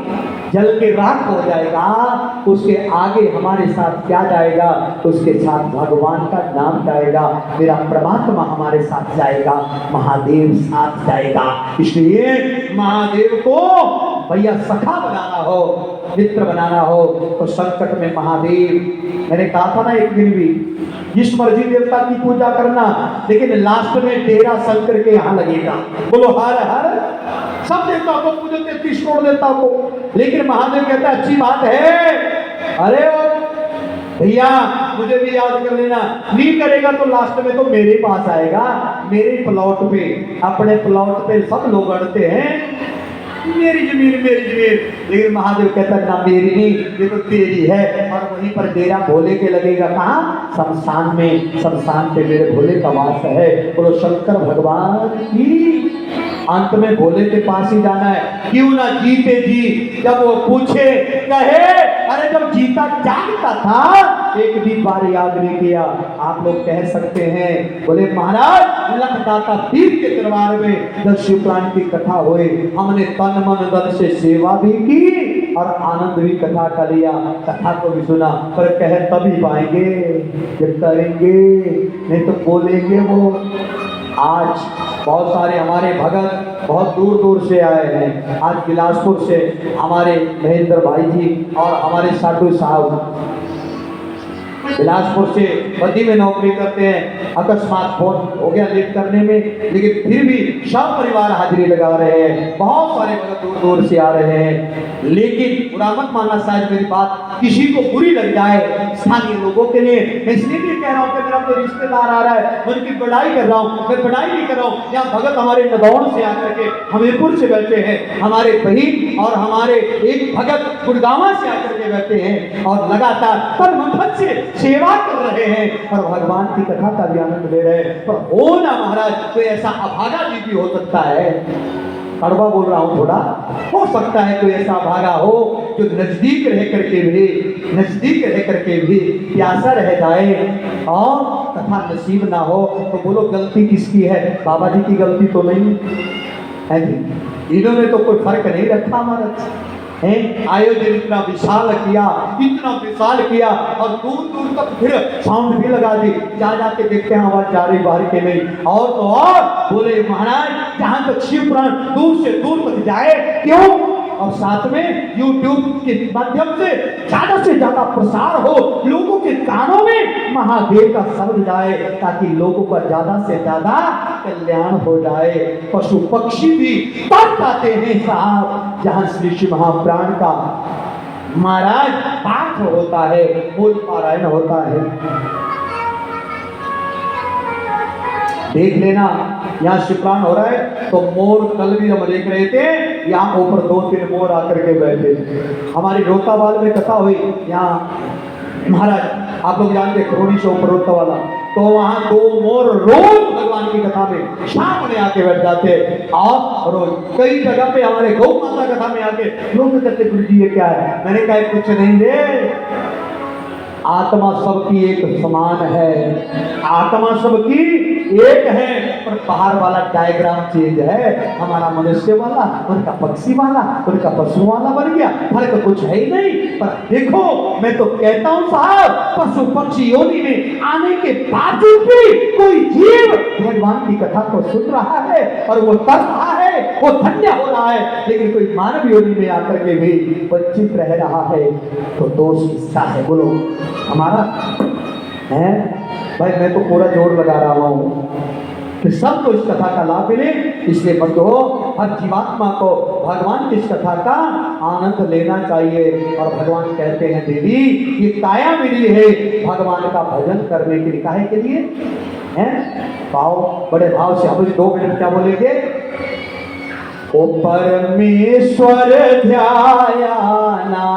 जल के राख हो जाएगा, उसके आगे हमारे साथ क्या जाएगा? उसके साथ भगवान का नाम जाएगा, मेरा परमात्मा हमारे साथ जाएगा, महादेव साथ जाएगा। इसलिए महादेव को भैया सखा बनाना हो, मित्र बनाना हो तो संकट में महादेव। मैंने कहा था ना एक दिन भी, जिस मर्जी देवता की पूजा करना, लेकिन लास्ट में डेरा शंकर के यहाँ लगेगा। बोलो हर हर। सब देवता को पूजो, 33 करोड़ देवता को, लेकिन महादेव कहता है अच्छी बात है, अरे भैया मुझे भी याद कर लेना। नहीं करेगा तो लास्ट में तो मेरे पास आएगा, मेरे प्लॉट पे, अपने प्लॉट पे सब लोग अड़ते हैं, मेरी जमीन मेरी जमीन। लेकिन महादेव कहता ना मेरी नहीं, ये तो तेरी है। और वहीं पर डेरा भोले के लगेगा कहाँ? शमशान में। शमशान पे मेरे भोले का वास है। बोलो शंकर भगवान की। अंत में भोले के पास ही जाना है। क्यों ना जीते जी जब वो पूछे कहे अरे जब जीता जागता था एक भी बार याद नहीं किया। आप लोग कह सकते हैं बोले महाराज लखदाता पीर के दरबार में जब शिवपुराण की कथा हुई हमने तन मन धन से सेवा भी की और आनंद भी कथा का लिया, कथा को भी सुना। पर कह तभी पाएंगे जब करेंगे, नहीं तो बोलेंगे वो। आज बहुत सारे हमारे भगत बहुत दूर दूर से आए हैं। आज बिलासपुर से हमारे महेंद्र भाई जी और हमारे साधु साहब बिलासपुर से बद्दी में नौकरी करते हैं। अकस्मात फोन हो गया लेट करने में, लेकिन फिर भी सब परिवार हाजिरी लगा रहे हैं। बहुत सारे भगत दूर दूर से आ रहे हैं। लेकिन बुरा मत मानना शायद मेरी बात किसी को बुरी लग जाए स्थानीय लोगों के लिए। मैं इसलिए भी कह रहा हूँ कि मेरा कोई रिश्तेदार आ रहा है, मैं उनकी बड़ाई कर रहा हूँ, मैं बड़ाई नहीं कर रहा हूँ। यहाँ भगत हमारे नदौड़ से आकर के हमीरपुर से बैठे हैं, हमारे बहन और हमारे एक भगत गुड़गांवा से आकर के बैठे हैं और लगातार पर मन से सेवा कर रहे हैं और भगवान की कथा का भी आनंद ले रहे हैं। पर हो ना महाराज कोई ऐसा अभागा जी भी हो सकता है, कड़वा बोल रहा हूं थोड़ा, हो सकता है कोई ऐसा भागा हो जो नजदीक रह करके भी प्यासा रह जाए और कथा नसीब ना हो। तो बोलो गलती किसकी है? बाबा जी की गलती तो नहीं है जी। इन्होंने तो कोई फर्क नहीं रखा हमारा आयोजन इतना विशाल किया और दूर दूर तक फिर साउंड भी लगा दी। जा जाके देखते हैं आवाज जा रही बाहर के नहीं। और तो और बोले महाराज जहां तक शिव पुराण दूर से दूर तक जाए, क्यों? और साथ में YouTube के माध्यम से ज्यादा प्रसार हो, लोगों के कानों में महादेव का शब्द जाए ताकि लोगों का ज्यादा से ज्यादा कल्याण हो जाए। पशु पक्षी भी तर पाते हैं साहब जहां श्री शिव महापुराण का महाराज पाठ होता है, मूल पारायण होता है। देख लेना यहाँ शिवपुराण हो रहा है तो मोर कल भी हम देख रहे थे, यहाँ ऊपर 2-3 मोर आकर के बैठे। हमारी रोतावाल में कथा हुई, यहाँ महाराज आप लोग जानते खरोड़ी से ऊपर रोता वाला, तो वहाँ 2 मोर रोज भगवान की कथा में शाम में आके बैठ जाते। और रोज कई जगह पे हमारे गौ माता कथा में आके लोग कहते गुरु जी ये क्या है? मैंने कहा कुछ नहीं रे, आत्मा सबकी एक समान है, आत्मा सबकी एक है, पर बाहर वाला डायग्राम चेंज है। हमारा मनुष्य वाला, उनका पक्षी वाला, उनका पशु वाला बन गया, फर्क कुछ है ही नहीं। पर देखो मैं तो कहता हूं साहब, पशु पक्षी योनि में आने के बावजूद भी कोई जीव भगवान की कथा को सुन रहा है और वो कर रहा है, वो धन्य हो रहा है। लेकिन कोई मानव योनि में आकर के भी वंचित रह रहा है, तो दोष किसका है? बोलो हमारा है भाई। मैं तो पूरा जोर लगा रहा हूं कि सबको इस कथा का लाभ मिले। इसलिए बंधु हर जीवात्मा को भगवान की इस कथा का आनंद लेना चाहिए। और भगवान कहते हैं देवी ये काया मिली है भगवान का भजन करने के लिए। काहे के लिए हैं? भाव बड़े भाव से हम 2 मिनट क्या बोलेंगे? ओ परमेश्वर ध्यायाना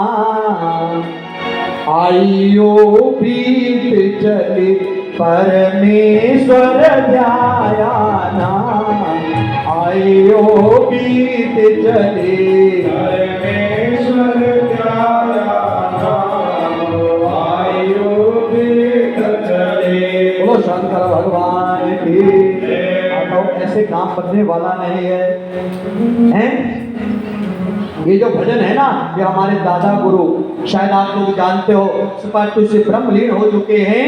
आइयो बीत चले, परमेश्वर ध्यायाना आइयो बीत चले, परमेश्वर ध्यायाना आइयो बीत चले। बोलो शंकर भगवान की। ऐसे काम बनने वाला नहीं है। ये जो भजन है ना, ये हमारे दादा गुरु शायद आप लोग जानते हो, स्पष्ट से ब्रह्मलीन हो चुके हैं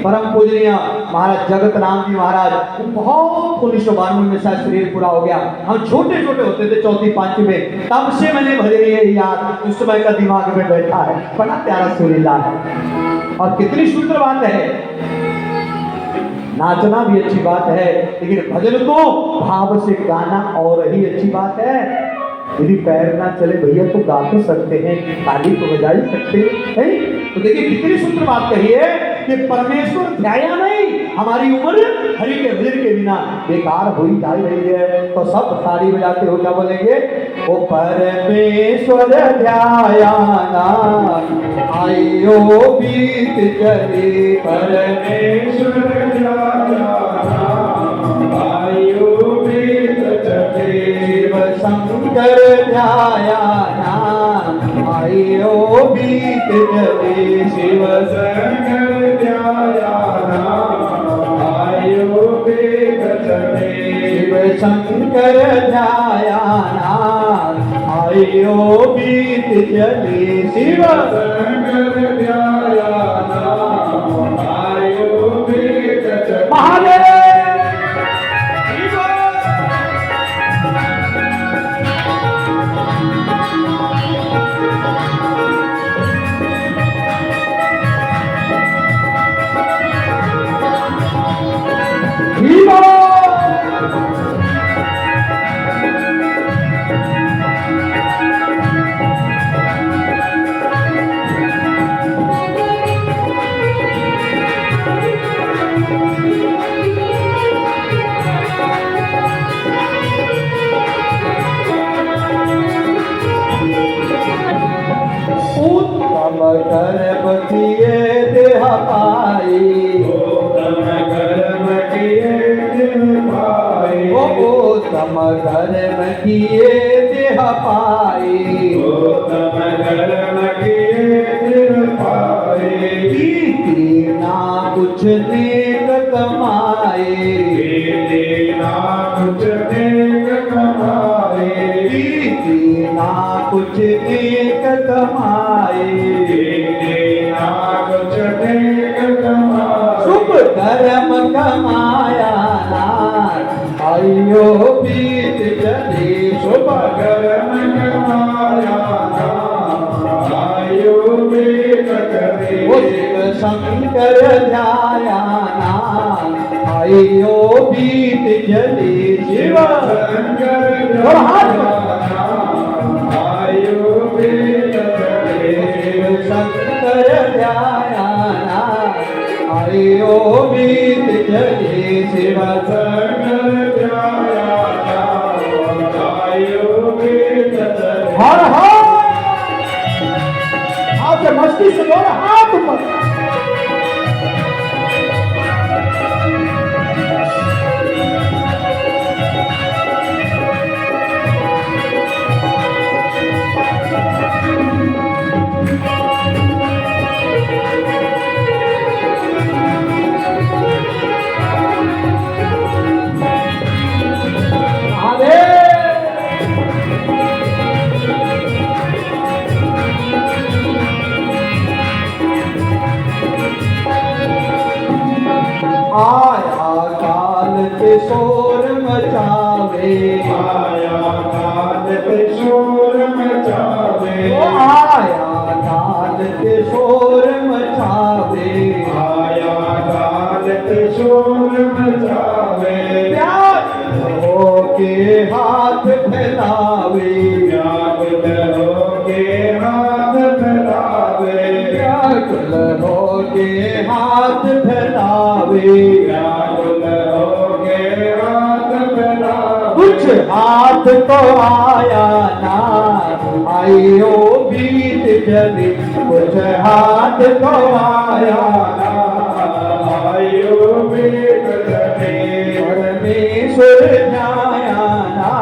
परम पूजनीय महाराज जगत राम जी महाराज। बहुत 1992 में शायद शरीर पूरा हो गया। हम छोटे छोटे होते थे 4th-5th में, तब से मैंने भजन ये याद उस समय का दिमाग में बैठा है। बड़ा प्यारा सुरीला है और कितनी सुंदर बात है। नाचना भी अच्छी बात है, लेकिन भजन को भाव से गाना और ही अच्छी बात है। यदि पैर ना चले भैया तो गा तो सकते हैं, ताली तो बजा ही सकते हैं। तो देखिए कितनी सुंदर बात कही है कि परमेश्वर ध्याया नहीं, हमारी उम्र हरि के भजन के बिना बेकार हुई जा रही है। तो सब ताली बजाते हो क्या बोलेंगे? ओ परमेश्वर ध्यायाना आयो बीत चले परमेश्वर ध्यायाना आयो बीत चले शिव शंकर ध्यायाना आयो बीत चले शिव शंकर ध्यायाना आयो बीत चले शिव शंकर ध्यायाना आयो बीत चले शिव शंकर ध्यायाना आयो बीत चले महादेव उत्तम गर्भ किए देह पाई उत्तम कर्म किए दिन पाए उत्तम गर्भ किए देह पाई उत्तम कर्म किए दिन पाए कीर्ति ना कुछ नेक कमाए ना कुछ नेक कमाए कीर्ति ना कुछ नेक कमाए ना कुछ नेक कमाए शुभ कर्म कमाया नाथ आयो बीत चले शुभ कर्म कमाया आयो बीत चले वो शिव शंकर ध्याया नाथ आयो बीत चले शिव शंकर और हाथ आयो बीत चले शिव शंकर ध्याया नाथ आयो बीत चले शिव शंकर ध्यायाना आयो बीत चले हर हर आपके मस्ती से दोनों हाथ ऊपर आया काल के शोर मचावे आया काल पे शोर मचावे ओ आया काल के शोर मचावे आया काल पे शोर मचावे प्यार हो के हाथ फैलावे व्याकुल होके हाथ फैलावे व्याकुल हो के हाथ फैलावे व्याकुल होके हाथ फैलावे कुछ हाथ तो आया ना आयो बीत चले कुछ हाथ तो आया ना आयो बीत चले परमेश्वर न्याया ना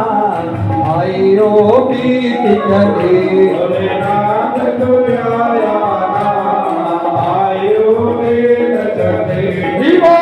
आयो बीत चले भोलेनाथ दुनियाया आयो बीत चले जीवो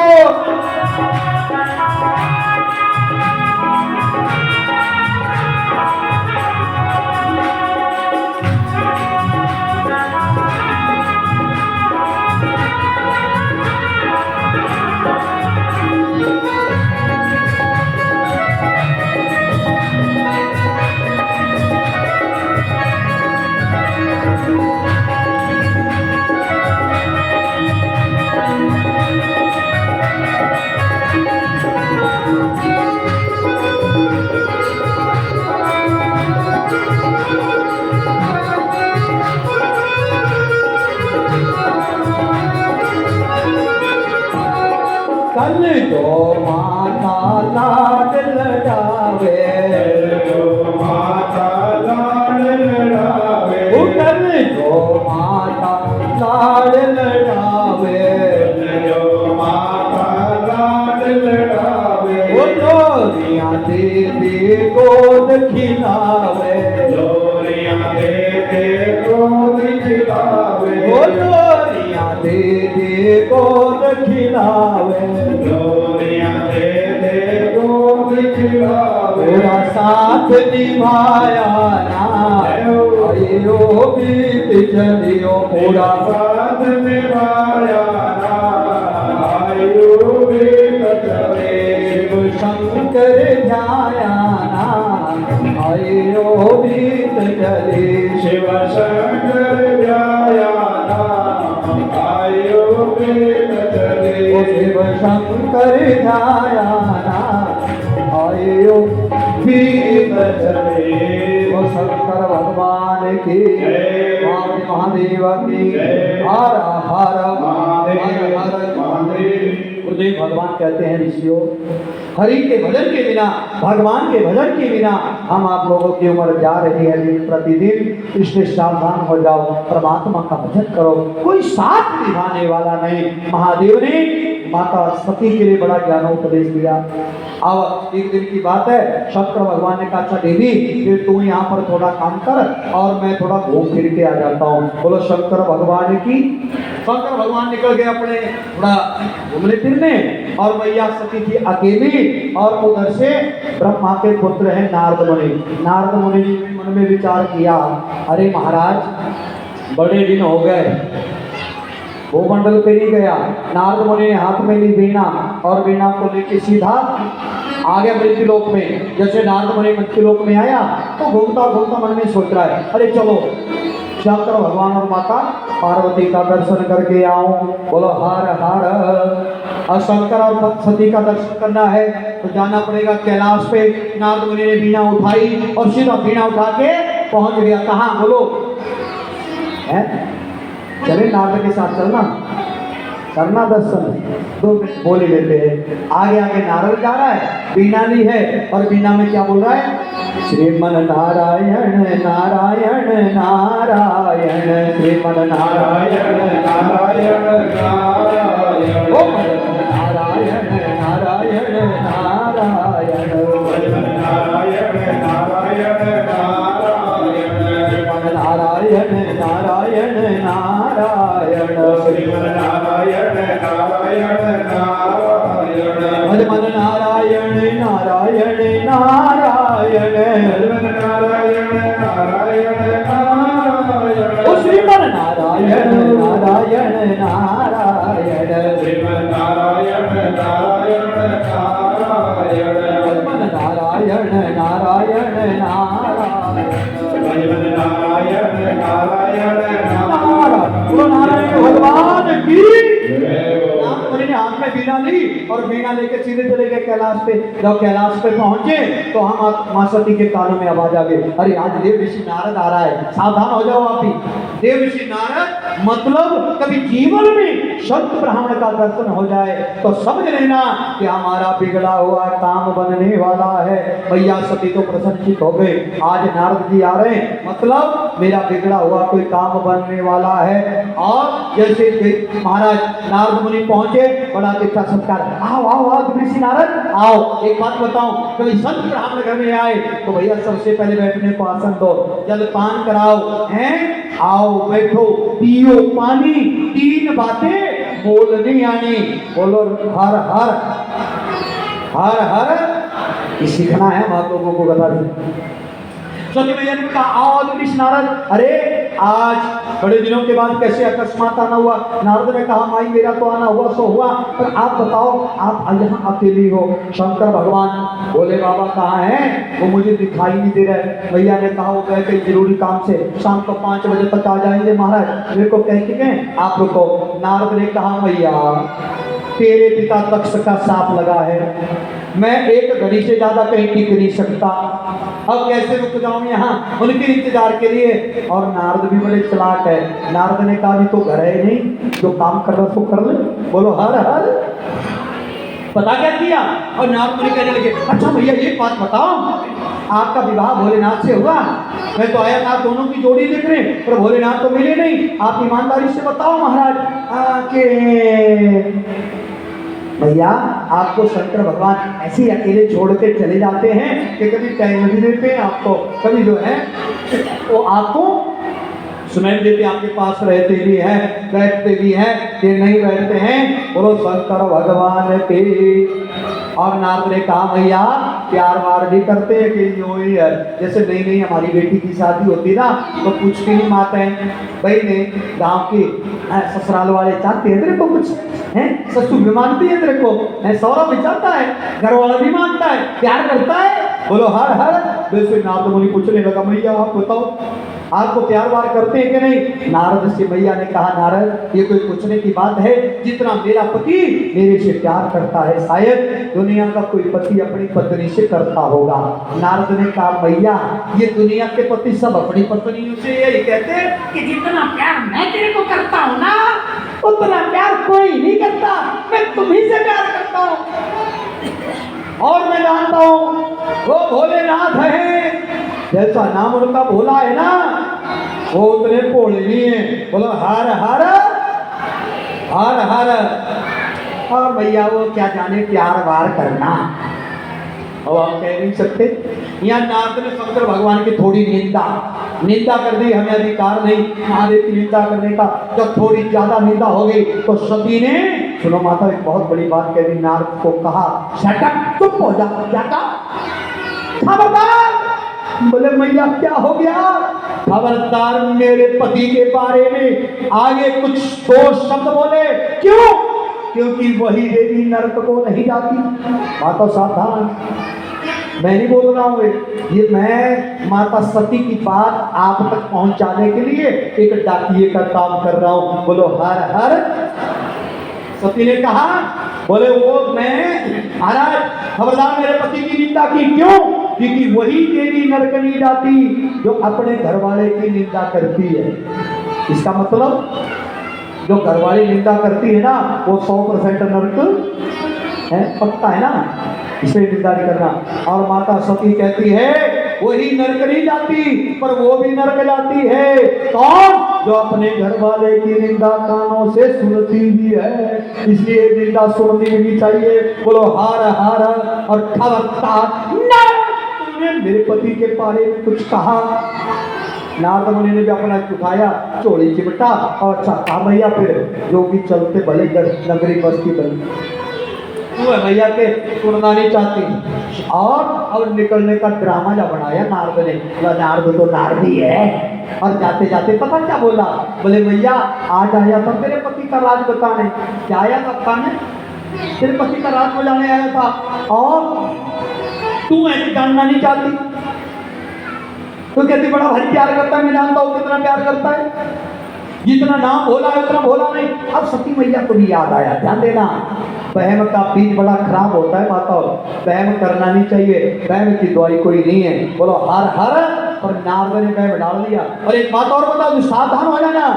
कल तो माता लाड लडावे माता पावे गोरिया दे दे गोद खिलावे गोरिया दे दे गोद खिलावे पूरा साथ निभाया ना आयो बीत चलियो पूरा साथ निभाया ना आयु बीत चले शिव शंकर जाया ना आयो बीत चले शिव शंकर जाया ना आयु बीत चले ओ शिव शंकर जाया ना आयो बीत चले ओ शंकर भगवान की महादेव की हर हर महादेव हर महादेव गुरुदेव भगवान कहते हैं ऋषियों, हरि के भजन के बिना, भगवान के भजन के बिना हम आप लोगों की उम्र जा रही है दिन प्रतिदिन, इसलिए सावधान हो जाओ, परमात्मा का भजन करो। कोई साथ निभाने वाला नहीं। महादेव ने माता सती के लिए बड़ा ज्ञानोपदेश दिया। अब एक दिन की बात है, शंकर भगवान ने कहा अच्छा देवी फिर तू यहाँ पर थोड़ा काम कर और मैं थोड़ा घूम फिर के आ जाता हूँ। बोलो शंकर भगवान की। शंकर भगवान निकल गए अपने थोड़ा घूमने फिरने और मैया सती थी अकेली और उधर से ब्रह्मा के पुत्र है नारद मुनि। नारद मुनि जी ने मन में विचार किया, अरे महाराज बड़े दिन हो गए भूमंडल पे नहीं गया। नारद मुनि ने हाथ में ली वीणा और वीणा को लेके सीधा आ गया मृत्युलोक में। जैसे नारद मुनि मृत्युलोक में आया तो घूमता घूमता मन में सोच रहा है, अरे चलो शंकर भगवान और माता पार्वती का दर्शन करके आओ। बोलो हर हर। और शंकर और सती का दर्शन करना है तो जाना पड़ेगा कैलाश पे। नारद मुनि ने वीणा उठाई और सीधा वीणा उठा के पहुंच गया। कहाँ बोलो है? चले नारद के साथ चलना, करना दर्शन। 2 मिनट बोल ही लेते हैं। आगे आगे नारद जा रहा है, बीना ली है और बीना में क्या बोल रहा है? श्रीमन नारायण नारायण नारायण श्रीमन नारायण नारायण नारायण ओ नारायण नारायण नारायण नारायण नारायण नारायण नारायण नारायण नारायण श्रीमन नारायण नारायण नारायण भजमन नारायण नारायण नारायण श्रीमन नारायण नारायण नारायण ओ श्रीमन नारायण नारायण नारायण श्रीमन नारायण नारायण नारायण भजमन नारायण नारायण नारायण श्रीमन नारायण नारायण बोलो नारायण भगवान की। नारायण नारद मुनि ने हाथ में वीणा ली और वीणा लेके सीधे चले गए कैलाश पे। जब कैलाश पे पहुंचे तो हम मां सती के कानों में आवाज आ गई, अरे आज देव ऋषि नारद आ रहा है, सावधान हो जाओ आप भी। देव ऋषि नारद मतलब कभी जीवन में संत ब्राह्मण का दर्शन हो जाए तो समझ लेना कि हमारा बिगड़ा हुआ काम बनने वाला है। मैया सती तो प्रसन्नचित हो गए, आज नारद जी आ रहे हैं मतलब मेरा बिगड़ा हुआ कोई काम बनने वाला है। और जैसे महाराज नारद मुनि पहुंचे, बड़ा तीखा सत्कार, आओ आओ आओ ऋषि नारद आओ। एक बात बताओ, कभी संत ब्राह्मण घर में आए तो भैया सबसे पहले बैठने को आसन दो, जलपान कराओ, हैं आओ बैठो पियो पानी, 3 बातें बोलनी आनी। बोलो हर हर हर हर। ये सीखना है, हम आप लोगों को बता दें। सती मैया ने कहा आओ ऋषि नारद, अरे आज बड़े दिनों के बाद कैसे अकस्मात आना हुआ? नारद ने कहा माई मेरा तो आना हुआ सो हुआ, पर आप बताओ आप यहाँ अकेली हो। शंकर भगवान बोले बाबा कहाँ हैं? वो मुझे दिखाई नहीं दे रहे। भैया ने कहा वो गए कहीं जरूरी काम से, शाम को 5 बजे तक आ जाएंगे महाराज, मेरे को कह के गए आप रुको। नारद ने कहा भैया तेरे पिता तक्ष का साप लगा है, मैं 1 घड़ी से ज्यादा कहीं टिक नहीं सकता, अब कैसे रुक जाऊं यहाँ उनके इंतजार के लिए। और नारद भी बड़े चालाक है। नारद ने कहा भी तो घर है नहीं, जो काम कर रहा तो कर ले। बोलो हर हर। पता क्या किया? और नारद मुनि कहने लगे अच्छा भैया एक बात बताओ, आपका विवाह भोलेनाथ से हुआ? मैं तो आया था आप दोनों की जोड़ी देख रहे पर भोलेनाथ तो मिले नहीं, आप ईमानदारी से बताओ महाराज। के भैया आपको शंकर भगवान ऐसे ही अकेले छोड़ के चले जाते हैं कि कभी टाइम भी देते हैं आपको, कभी जो है वो आपको सुनाई देते आपके पास रहते भी हैं, बैठते भी हैं, ये नहीं बैठते हैं। बोलो शंकर भगवान के। और नारद ने कहा भैया प्यार वार भी करते हैं कि यूं ही है, जैसे नई नई हमारी बेटी की शादी होती ना तो पूछती नहीं माताएं भाई ने गांव के ससुराल वाले चाहते हैं तेरे को कुछ हैं, ससुर भी मानती है तेरे को है, सौरभ भी चाहता है, घर वाला भी मानता है, प्यार करता है। बोलो हर हर। वैसे नारद मुनि पूछने लगा मैया आप बताओ आपको प्यार वार करते हैं कि नहीं। नारद से मैया ने कहा नारद ये कोई पूछने की बात है, जितना मेरा पति मेरे से प्यार करता है शायद दुनिया का कोई पति अपनी पत्नी से करता होगा। नारद ने कहा मैया ये दुनिया के पति सब अपनी पत्नियों से यही कहते हैं कि जितना प्यार मैं तेरे को करता हूँ ना उतना प्यार कोई नहीं करता, मैं तुम्ही से प्यार करता हूँ। और मैं जानता हूँ वो भोलेनाथ है, जैसा नाम उनका भोला है ना वो उतने भोले नहीं है। बोलो हर हर हर हर। और भैया वो क्या जाने प्यार वार करना, अब आप कह नहीं सकते। यहाँ नारद ने शंकर भगवान की थोड़ी निंदा कर दी, हमें अधिकार नहीं महादेव की निंदा करने का। जब थोड़ी ज्यादा निंदा हो गई तो सती ने सुनो माता एक बहुत बड़ी बात कह दी, नारद को कहा शटक चुप हो जा। क्या कहा खबरदार। बोले मैया क्या हो गया। खबरदार मेरे पति के बारे में आगे कुछ ठोस शब्द बोले। क्यों? क्योंकि वही देवी नरक को नहीं जाती। माता सावधान, मैं नहीं बोल रहा हूँ ये मैं माता सती की बात आप तक पहुंचाने के लिए एक डाकिए का काम कर रहा हूँ। बोलो हर हर। सती ने कहा बोले वो मैं महाराज खबरदार मेरे पति की निंदा की। क्यों? क्योंकि वही देवी नरक नहीं जाती जो अपने घर वाले की निंदा करती है। इसका मतलब जो घरवाली निंदा करती है ना वो 100% नरक है, पक्का है ना, इसमें निंदा नहीं करना। और माता सती कहती है वही नरक नहीं जाती पर वो भी नरक जाती है। कौन? जो अपने घर वाले की निंदा कानों से सुनती भी है, इसलिए निंदा सुननी भी चाहिए। बोलो हार हार। और खबरदार तुमने मेरे पति के बारे में कुछ कहा। नारद मुनि ने भी अपना उठाया चोली चिमटा और अच्छा कहा भैया फिर जो भी चलते भले नगरी बस्ती बनी तू है भैया के सुनना नहीं चाहती। और अब निकलने का ड्रामा जब बनाया नारद ने, नारद तो नारद ही है। और जाते जाते पता क्या बोला, बोले भैया आज आया था तेरे पति का राज बताने। क्या आया था बताने? तेरे पति का राज बताने आया था और तू ऐसे जानना नहीं चाहती। तो कहती बड़ा भारी प्यार करता है, मैं जानता हूँ कितना प्यार करता है, जितना नाम भोला है उतना भोला नहीं। अब सती मैया को भी याद आया। ध्यान देना वहम का बीज बड़ा खराब होता है माता, वहम करना नहीं चाहिए, वहम की दवाई कोई नहीं है। बोलो हर हर। और नारद ने वहम डाल दिया। और एक बात और बताओ सावधान हो जाना,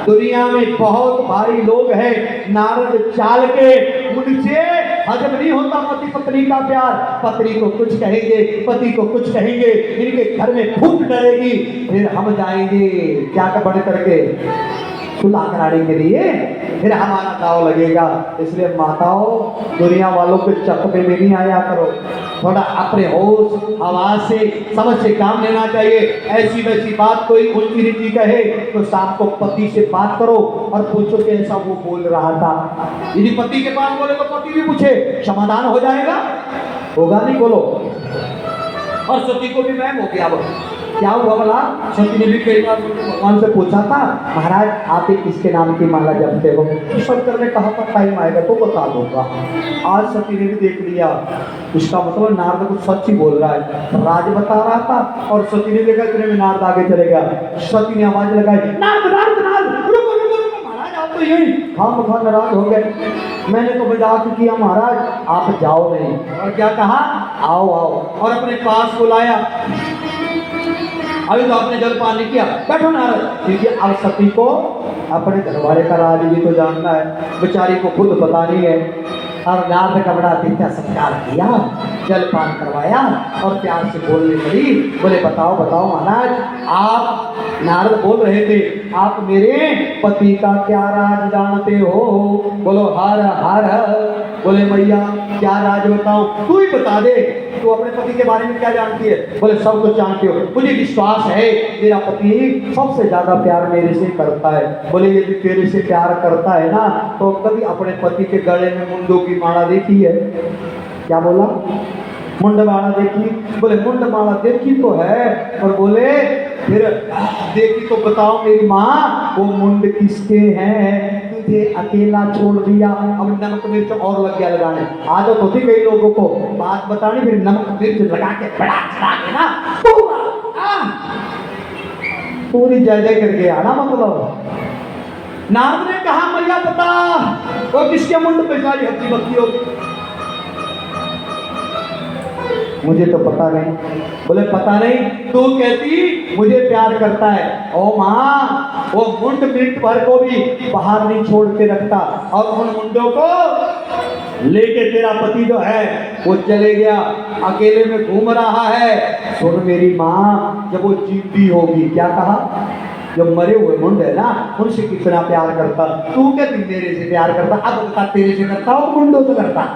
दुनिया में बहुत भारी लोग हैं नारद चाल के, उनसे हजम नहीं होता पति पत्नी का प्यार। पत्नी को कुछ कहेंगे, पति को कुछ कहेंगे, इनके घर में फूट डरेगी, फिर हम जाएंगे क्या बढ़ करके सुलह कराने के लिए, फिर हमारा दाव लगेगा। इसलिए माताओं दुनिया वालों के चक्कर में नहीं आया करो, थोड़ा अपने होश आवाज से समझ से काम लेना चाहिए। ऐसी वैसी बात कोई उल्टी रीति कहे तो शाम को पति से बात करो और पूछो कि ऐसा वो बोल रहा था। यदि पति के पास बोले तो पति भी पूछे, समाधान हो जाएगा। होगा नहीं बोलो। और सती को भी मैम हो गया। क्या हुआ बोला, सती ने भी कई बार भगवान से पूछा था महाराज आप ही किसके नाम की माला जपते हो। शंकर ने कहा था टाइम आएगा तो बता दूंगा। आज सती ने भी देख लिया, इसका मतलब नारद कुछ सच ही बोल रहा है। राज बता रहा था और सती ने देखा इतने में नारद आगे चले गया। सती ने आवाज लगाई नारद नारद नारद रुको रुको रुको महाराज आप तो यही खाम खा नाराज हो गए। मैंने तो मजाक किया महाराज, आप जाओ नहीं। और क्या कहा आओ आओ, और अपने पास बुलाया। अभी तो आपने जलपान नहीं किया, बैठो नारद। क्योंकि अब सती को अपने घरवाले का राज भी तो जानना है, बेचारी को खुद पता नहीं है। और नारद का बड़ा अतिथ्य सत्कार किया, जलपान करवाया और प्यार से बोलने लगी। बोले बताओ बताओ महाराज आप नारद बोल रहे थे, आप मेरे पति का क्या राज जानते हो? बोलो हर हर। बोले मैया क्या राज बताऊं, तू ही बता दे, तू अपने पति के बारे में क्या जानती है? बोले सब कुछ जानती हो, मुझे विश्वास है मेरा पति सबसे ज्यादा प्यार मेरे से करता है। बोले यदि तेरे से प्यार करता है ना, तो कभी अपने पति के गले में मुंडों की माला देखी है? क्या बोला? मुंड माला देखी? बोले मुंड माला देखी तो है, और बोले फिर देखी तो बताओ मेरी माँ, वो मुंड किसके हैं? तुझे अकेला छोड़ दिया, अब नमक मिर्च और लग गया लगाने। आदत होती कई लोगों को बात बतानी, फिर नमक मिर्च लगा के बड़ा चढ़ा के ना पूरी जय जय करके आना। मतलब नारद ने कहा मैया बता, वो किसके मुंड पे जारी हड्डी बत्ती होगी? मुझे तो पता नहीं। बोले पता नहीं, तू कहती मुझे प्यार करता है, ओ माँ वो मुंड मिनट भर को भी बाहर नहीं छोड़ के रखता, और उन मुंडों को लेके तेरा पति जो है वो चले गया, अकेले में घूम रहा है। सुन मेरी माँ, जब वो जीती होगी, क्या कहा? जो मरे हुए मुंड है ना, उनसे कितना प्यार करता। तू कहती मेरे से प्यार करता, अब बता तेरे से करता हो मुंडों से करता?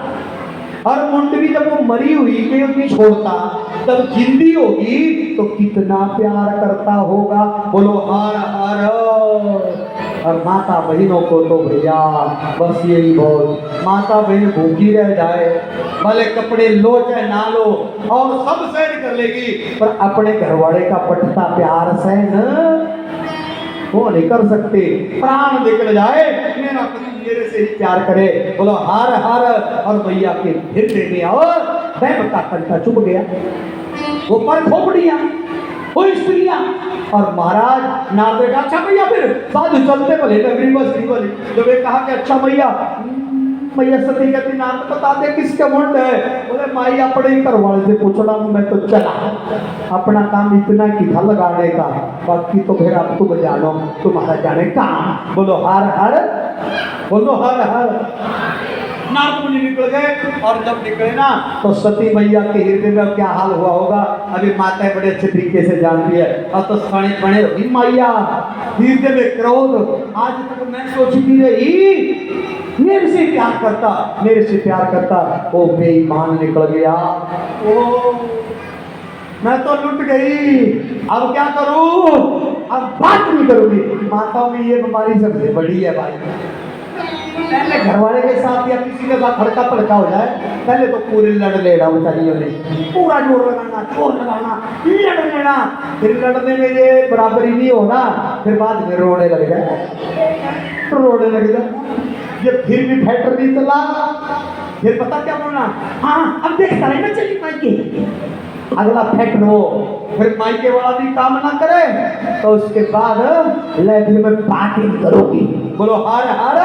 और मुंड भी जब वो मरी हुई के नहीं छोड़ता, तब जिंदी होगी तो कितना प्यार करता होगा। बोलो हर हर। और माता बहनों को तो भैया बस यही बोल, माता बहन भूखी रह जाए, भले कपड़े लो चाहे ना लो, और सब सहन कर लेगी, पर अपने घरवाले का पटता प्यार सहन वो नहीं कर सकते। प्राण निकल जाए, मेरा पति मेरे से ही प्यार करे। बोलो हर हर। और भैया के हृदय में और दैव का कंठा चुप गया, वो पर खोपड़ियां, वो स्त्रियां। और महाराज नारद का अच्छा भैया, फिर साधु चलते भले नगरी बसरी वाली। जब ये कहा कि अच्छा भैया, मैया सती कहती नारद बता दे किसके मुंड है? बोले माई अपने ही घरवाले से पूछना, मैं तो चला, अपना काम इतना की था लगाने का, बाकी तो फिर आप तुम जानो, तुम्हारा जाने काम। बोलो हर हर। बोलो हर हर। नारद मुनि निकल गए, और जब निकले ना तो सती मैया के हृदय में क्या हाल हुआ होगा अभी माता बड़े अच्छे तरीके से जानती है। और तो सणे पणे रही मैया, हृदय में क्रोध। आज तक मैं सोचती रही मेरे से प्यार करता, मेरे से प्यार करता, वो बेईमान निकल गया, ओ मैं तो लुट गई, अब क्या करूं? अब बात नहीं करूंगी। माताओं में ये बीमारी सबसे बड़ी है भाई। पहले घरवाले के साथ या किसी के साथ हड़का पड़का हो जाए, पहले तो पूरे लड़ लेना बेचारियों ने, पूरा जोर लगाना, लड़ लेना। फिर लड़ने में ये बराबरी नहीं होना, फिर बाद में रोने लग जाए, रोने लग जाए। ये फिर भी फैक्टर नहीं चला, फिर पता क्या बोलना? हाँ अब देखता रहे ना, चली मायके, अगला फैक्टर हो। फिर मायके वाला भी काम ना करे तो उसके बाद लैब में पार्टी करोगी। बोलो हर हर।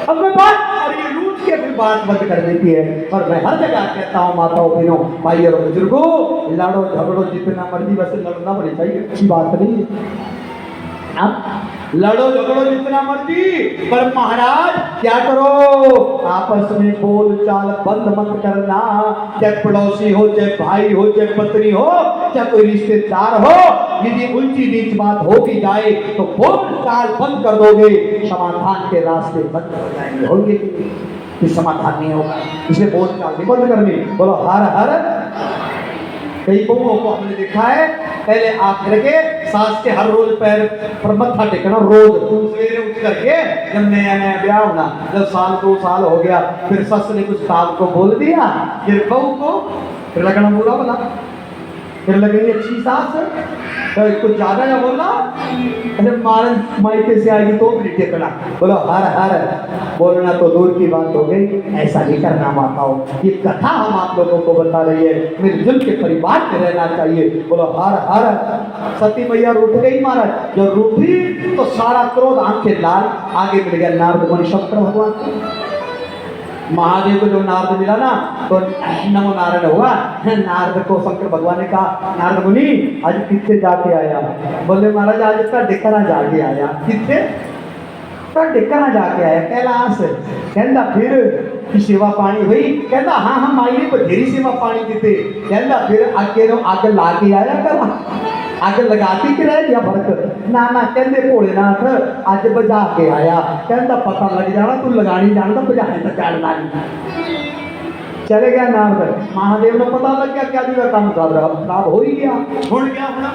अब मैं बात, और ये रूठ के फिर बात बंद कर देती है। और मैं हर जगह कहता हूँ माताओं बहनों भाई और बुजुर्गों, लड़ो झगड़ो जितना मर्जी, वैसे लड़ना बड़ी चाहिए, अच्छी बात नहीं है। लड़ो झगड़ो जितना मर्जी, पर महाराज क्या करो? आपस में बोल चाल बंद मत करना, चाहे पड़ोसी हो, चाहे भाई हो, चाहे पत्नी हो, चाहे कोई रिश्तेदार हो। यदि ऊंची नीच बात हो भी जाए तो बोल चाल बंद कर दोगे, समाधान के रास्ते बंद हो जाएंगे। होंगे कि समाधान नहीं होगा, इसलिए बोल चाल नहीं बंद करनी। बोलो हर हर। कई बहुओं को हमने देखा है, पहले आप करके सास के हर रोज पैर पर मत्था टेकना, रोज सवेरे उठ करके, जब नया नया ब्याह होना, जब साल 2 साल हो गया, फिर सस ने कुछ सास को बोल दिया, फिर बहू को फिर लगना बुरा बोला, फिर लगेगी अच्छी सास, तो कुछ ज्यादा या बोला, अरे मारन मायके से आएगी तो भी टेकना। बोलो हर हर। बोलना तो दूर की बात हो गई, ऐसा नहीं करना माताओं। ये कथा हम आप लोगों को बता रही है, मिलजुल के परिवार में रहना चाहिए। बोलो हर हर। सती मैया रूठ गई महाराज, जब रूठी तो सारा क्रोध आंखें लाल, आगे मिल गया नारद मुनि शंकर भगवान को। महादेव को जो नारद मिला ना, तो नमो नारायण हुआ। नारद को शंकर भगवान ने कहा, नारद मुनि आज कितने जाके आया? बोले महाराज आज का डिकना जाके आया। कितने का डिकना जाके आया? कैलाश। कहता फिर की सेवा पानी हुई? कहता हाँ हाँ माई ने बथेरी सेवा पानी देते। कहता फिर आगे ला के आया करा। अग लगाती कि रह गया फर्क ना ना कहते भोलेनाथ अज बजा के आया कहता पता लग जाना तू लगानी जानता बजाने तो जानना नहीं। चले गया नारद महादेव ने पता लग गया क्या जी का काम कर रहा खराब हो ही गया हुण क्या होना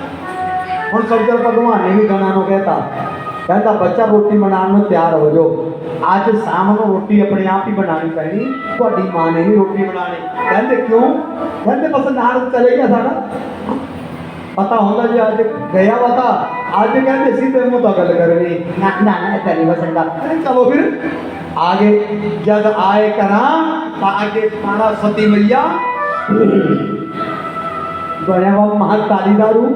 हुण शंकर भगवान ने भी गणा नो कहता बच्चा रोटी बनाने में तैयार हो जाओ आज शाम को रोटी अपने आप ही बनानी पैनी थोड़ी मां ने नहीं रोटी बनानी कहते क्यों कहते बस नारद चले गया था ना पता होता जी आज गया बता आज कहते सीधे मुंह तो गल करनी ना ना ना ऐसा नहीं बसंगा अरे चलो फिर आगे जब आए करा तो आगे मारा सती मैया गया वो महाकाली दारू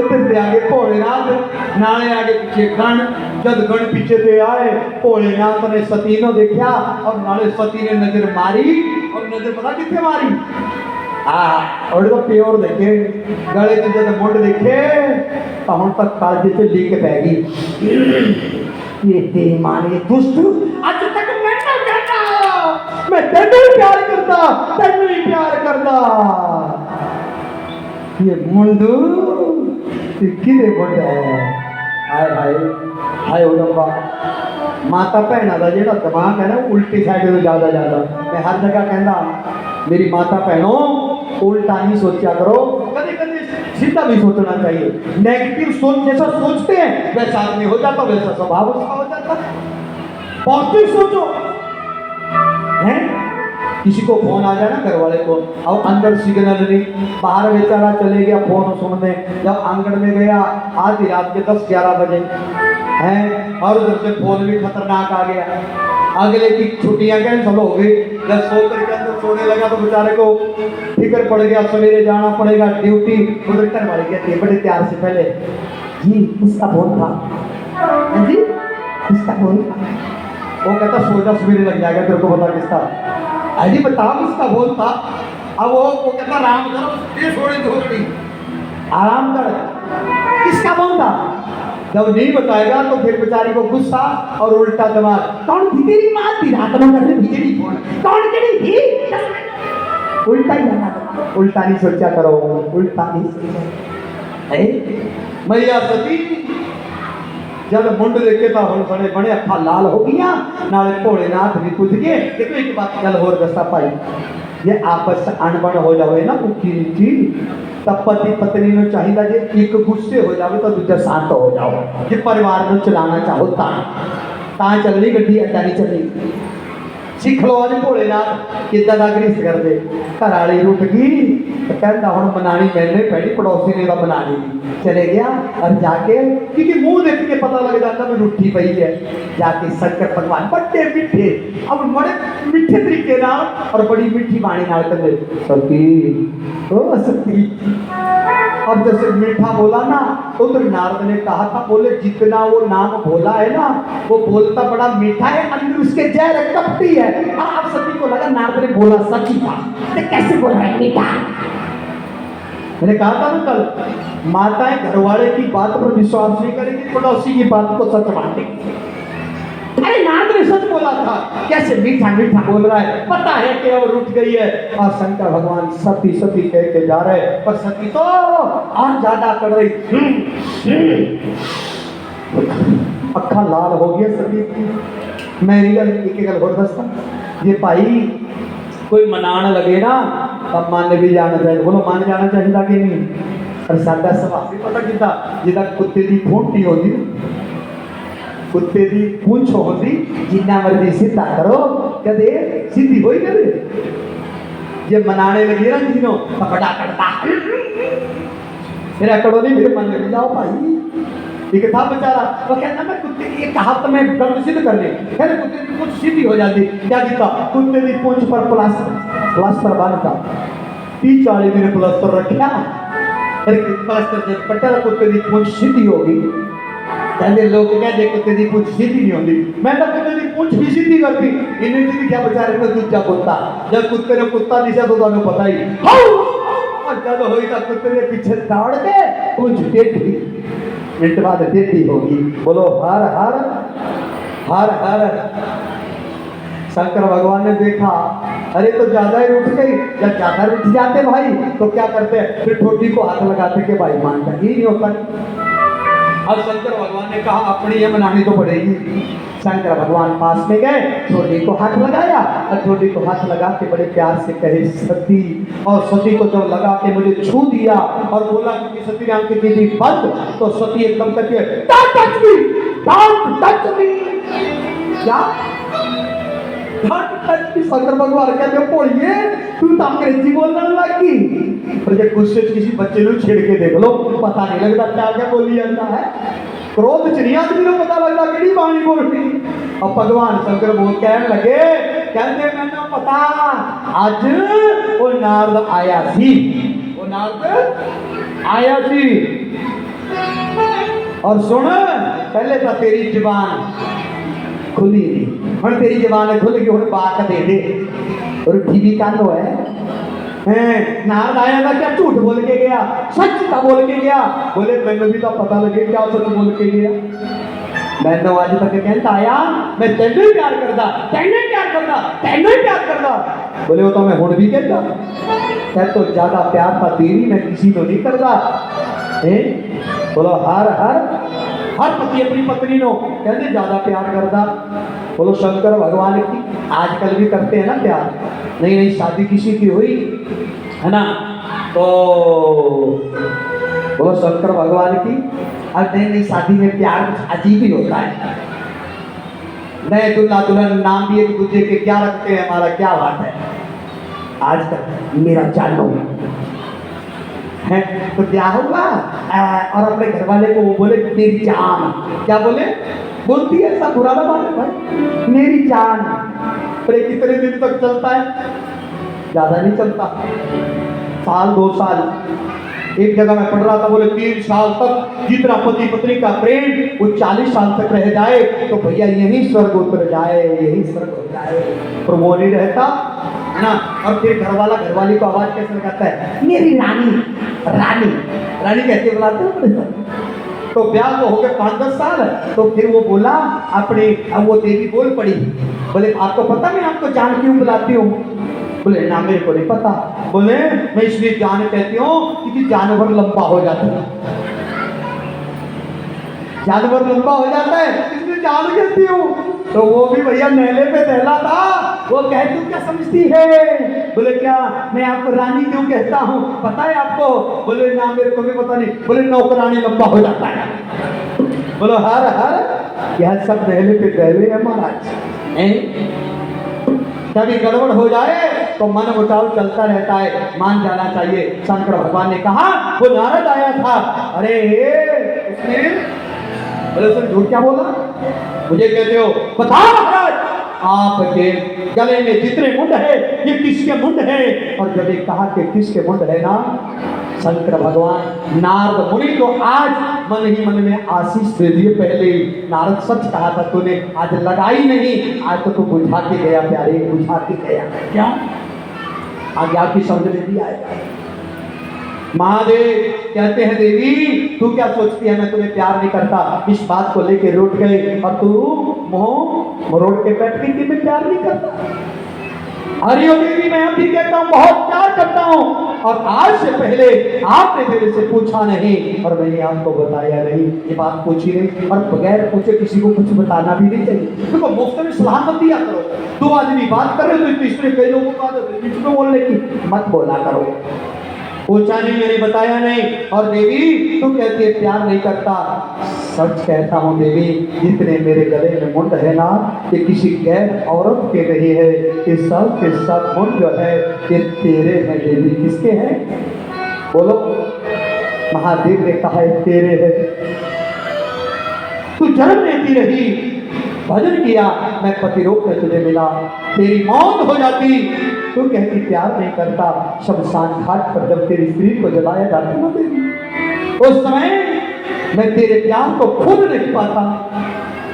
उधर से आगे भोलेनाथ नाले आगे पीछे गण जब गण पीछे से आए भोलेनाथ ने सती ने देखा और नाले सती ने नजर मारी और नजर पता कितने मारी और तो प्योर देखे गले च जब मुंड देखे तो हम तक कालजे से लीक पै गई ये तेरी मां ने दुष्ट आज तक मैं ना कहता मैं तेनू ही प्यार करता तेनू ही प्यार करता ये मुंडू किदे मुंड है हाय हाय हाय उडंबा माता भैणा का जो दिमाग है ना उल्टी साइड में ज्यादा ज्यादा मैं हर जगह कहता मेरी माता बहनों उल्टा नहीं सोचा करो कभी कभी सीधा भी सोचना चाहिए नेगेटिव सोच जैसा सोचते हैं वैसा आदमी हो जाता वैसा स्वभाव उसका हो जाता पॉजिटिव सोचो हैं किसी को फोन आ जाए ना घर वाले को और अंदर सिग्नल नहीं बाहर बेचारा चले गया फोन सुनने जब आंगन में गया आधी रात के 10-11 बजे हैं और उधर से फोन भी खतरनाक आ गया अगले की छुट्टियां कैंसिल हो गई जब सोकर के अंदर सोने लगा तो बेचारे को फिक्र पड़ गया सवेरे जाना पड़ेगा ड्यूटी उधर घर वाले कहते हैं बड़े प्यार से पहले जी किसका फोन था जी किसका फोन था वो कहता सोचा सवेरे लग जाएगा तेरे को पता किसका अजी बताओ किसका फोन था अब वो कहता राम करो ये छोड़े धोखड़ी आराम कर किसका फोन था जब नहीं बताएगा तो फिर बेचारी को गुस्सा और उल्टा दिमाग कौन थी तेरी मां थी रात में करने भीगेरी फोन कौन करी थी उल्टा ही जाना उल्टा नहीं सोचा करो उल्टा नहीं सोचा मैया सती जब मुंड देखे तो हम बड़े बड़े अखा लाल हो गया नाले भोलेनाथ भी पूछ गए देखो एक बात गल होर दसा भाई ये आपस अनबन हो जाए ना उठी नीची तब पति पत्नी ने चाहिए जे एक गुस्से हो जाए तो दूसरा शांत हो जाओ जे परिवार में चलाना चाहो ता चलनी गड्डी अड्डा नहीं चलनी सीख लो अज भोलेनाथ किदा का गृहस्थ कर दे घर वाली रुट गई कहता हूँ बनानी मैंने पहली पड़ोसी ने बनानी चले गया और जाके क्योंकि मुंह देख के पता लग जाता मैं रूठी पई है जाके शंकर भगवान बड़े मीठे अब बड़े मीठे तरीके ना और बड़ी मीठी बाणी नाल कहते सती ओ सती अब जैसे मीठा बोला ना उधर नारद ने कहा था बोले जितना वो नाम बोला है ना वो बोलता बड़ा मीठा है अंदर उसके जहर कपटी है अब सती को लगा नारद ने बोला सच ही था तो कैसे बोल रहा है मीठा मैंने कहा था ना कल माताएं घरवाले की बात पर विश्वास नहीं करेगी पड़ोसी की बात को सच मानेगी अरे नारद ने सच बोला था कैसे मीठा मीठा बोल रहा है पता है कि अब रुठ गई है और शंकर भगवान सती सती कह के जा रहे पर सती तो और ज्यादा कर रही अखा लाल हो गया सती की मेरी गल एक गल होर दसा ये भाई कोई मनाने लगे ना तब मान भी जाना चाहिए बोलो मान जाना चाहिए कि नहीं और साडा स्वभाव भी पता किता जिदा कुत्ते की फूंटी होती कुत्ते की पूंछ होती जिन्ना मर्जी सीधा करो कदे सीधी होई कदे जे मनाने लगे ना जिनो पकड़ा करता मेरा कड़ो नहीं मेरे मन लग जाओ भाई एक था बेचारा वो कहता मैं कुत्ते की एक हाथ में दर्द सिद्ध कर ले फिर कुत्ते की पूंछ सीधी हो जाती क्या किया कुत्ते की पूंछ पर प्लास्टर बांधता 30-40 दिन प्लास्टर रखा फिर प्लास्टर जब पट्टा कुत्ते की पूंछ सीधी होगी कहते लोग कहते कुत्ते की पूंछ सीधी नहीं होती मैं तो कुत्ते की पूंछ भी सीधी करती इन्हें भी क्या बेचारे को दूजा कुत्ता जब कुत्ते ने कुत्ता दिशा तो तुम्हें पता ही और जब हुई तो कुत्ते ने पीछे दौड़ के पूंछ टेढ़ी मिनट बाद टेढ़ी होगी बोलो हर हर हर हर शंकर भगवान ने देखा अरे तो ज्यादा ही उठ गई, जब ज्यादा उठ जाते भाई तो क्या करते हैं, फिर ठोडी को हाथ लगाते कि भाई मानता ही नहीं होता। अब शंकर भगवान ने कहा अपनी ये मनानी तो पड़ेगी। शंकर भगवान पास में गए, ठोडी को हाथ लगाया और ठोडी को हाथ लगा के बड़े प्यार से कहे सती, और सती को जब लगा के मुझे छू दिया और बोला कि सती ने आंखें की थी बंद, तो सती एकदम करके don't touch me, don't touch me. क्या शंकर भगवान कहते बोलिए तू तो अंग्रेजी बोलने लगी, पर जब गुस्से से किसी बच्चे को छेड़ के देख लो पता नहीं लगता क्या क्या बोली जाता है। क्रोध च नहीं आदमी को पता लगता कि बाणी बोल रही। और भगवान शंकर बोल कहने लगे, कहते मैंने पता आज वो नारद आया थी, वो नारद आया थी। और सुन पहले तो तेरी जुबान खुली नहीं, हम तेरी जबान खुल गई, हम बात दे दे और टीवी का लो है। नारद आया था क्या झूठ बोल के गया, सच का बोल के गया। बोले मैंने भी तो पता लगे क्या सच बोल के गया। मैंने आज तक कहता आया मैं तेने ही प्यार करता, तेने प्यार करता, तेने प्यार करता। बोले वो तो मैं हुण भी कहता, कह तो ज्यादा प्यार था तेरी, मैं किसी को नहीं करता। बोलो हर हर हर पति अपनी पत्नी नो कहते ज्यादा प्यार करता। बोलो शंकर भगवान की आजकल भी करते हैं ना प्यार। नई नई शादी किसी की हुई है ना, तो बोलो शंकर भगवान की। अब नई नई शादी में प्यार कुछ अजीब ही होता है। नए दुल्हा दुल्हन नाम भी एक दूसरे के क्या रखते हैं, हमारा क्या बात है। आजकल मेरा जानो है तो क्या होगा, और अपने घर वाले को वो बोले मेरी जान, क्या बोले बोलती है सब बुरा ना बात है भाई, मेरी जान। अरे कितने दिन तक चलता है, ज्यादा नहीं चलता, साल 2 साल। एक जगह मैं पढ़ रहा था बोले 3 साल तक जितना पति पत्नी का प्रेम वो 40 साल तक रह जाए तो भैया यही स्वर्ग उतर जाए, यही स्वर्ग हो जाए। पर वो नहीं रहता है ना। और फिर घर वाली को आवाज कैसे लगाता है, मेरी रानी, रानी रानी कैसे बुलाते हो। तो ब्याह को हो गए 5-10 साल, तो फिर वो बोला अपने, अब वो देवी बोल पड़ी, बोले आपको पता मैं आपको जान क्यों बुलाती हूँ। बोले ना मेरे को नहीं पता। बोले मैं इसलिए जान कहती हूँ क्योंकि जानवर लंबा हो जाता है, जानवर लंबा हो जाता है इसलिए जान कहती हूँ। तो वो भी भैया नेले पे दहला था, वो कह तू क्या समझती है। बोले क्या मैं आपको रानी क्यों कहता हूँ पता है आपको। बोले ना मेरे को भी पता नहीं। बोले नौकरानी लंबा हो जाता है। बोलो हर हर यह सब नेले पे दहले है महाराज। कभी गड़बड़ हो जाए तो मन मुटाव चलता रहता है, मान जाना चाहिए। शंकर भगवान ने कहा वो नारद आया था, अरे उसने बोले उसने झूठ क्या बोला, मुझे कहते हो बताओ महाराज आपके गले में जितने मुंड है ये किसके मुंड है। और जब ये कहा कि किसके मुंड है ना, शंकर भगवान नारद मुनि को आज मन ही मन में आशीष दे दिए। पहले नारद सच कहा था तूने, आज लगाई नहीं, आज तो तू बुझा के गया प्यारे, बुझा के गया। क्या आगे आपकी समझ में भी आएगा। महादेव कहते हैं देवी तू क्या सोचती है मैं तुम्हें प्यार नहीं करता, इस बात को लेके रूठ गए और तू मुंह मरोड़ के बैठ गई कि मैं प्यार नहीं करता। हरिओ देवी मैं अभी कहता हूँ बहुत प्यार करता हूँ, और आज से पहले आपने मेरे से पूछा नहीं और मैंने आपको बताया नहीं, ये बात पूछी नहीं। और बगैर पूछे किसी को कुछ बताना भी नहीं चाहिए। देखो मुफ्त में सलाह मत दिया करो, 2 आदमी बात कर रहे तो इसमें कई लोगों को आदत है इसमें बोलने की, मत बोला करो। पूछा नहीं मैंने बताया नहीं। और देवी तू कहती है प्यार नहीं करता, सच कहता हूँ देवी जितने मेरे गले में मुंड है ना ये किसी गैर औरत के नहीं है, ये सब के सब मुंड जो है ये तेरे हैं देवी। किसके हैं बोलो। महादेव ने कहा है तेरे है। तू जन्म लेती रही, भजन किया, मैं पति रोक कर तुझे मिला, तेरी मौत हो जाती तू कहती प्यार नहीं करता। शमशान घाट पर जब तेरी स्त्री को जलाया जाता ना देवी, उस समय मैं तेरे प्यार को खुद नहीं पाता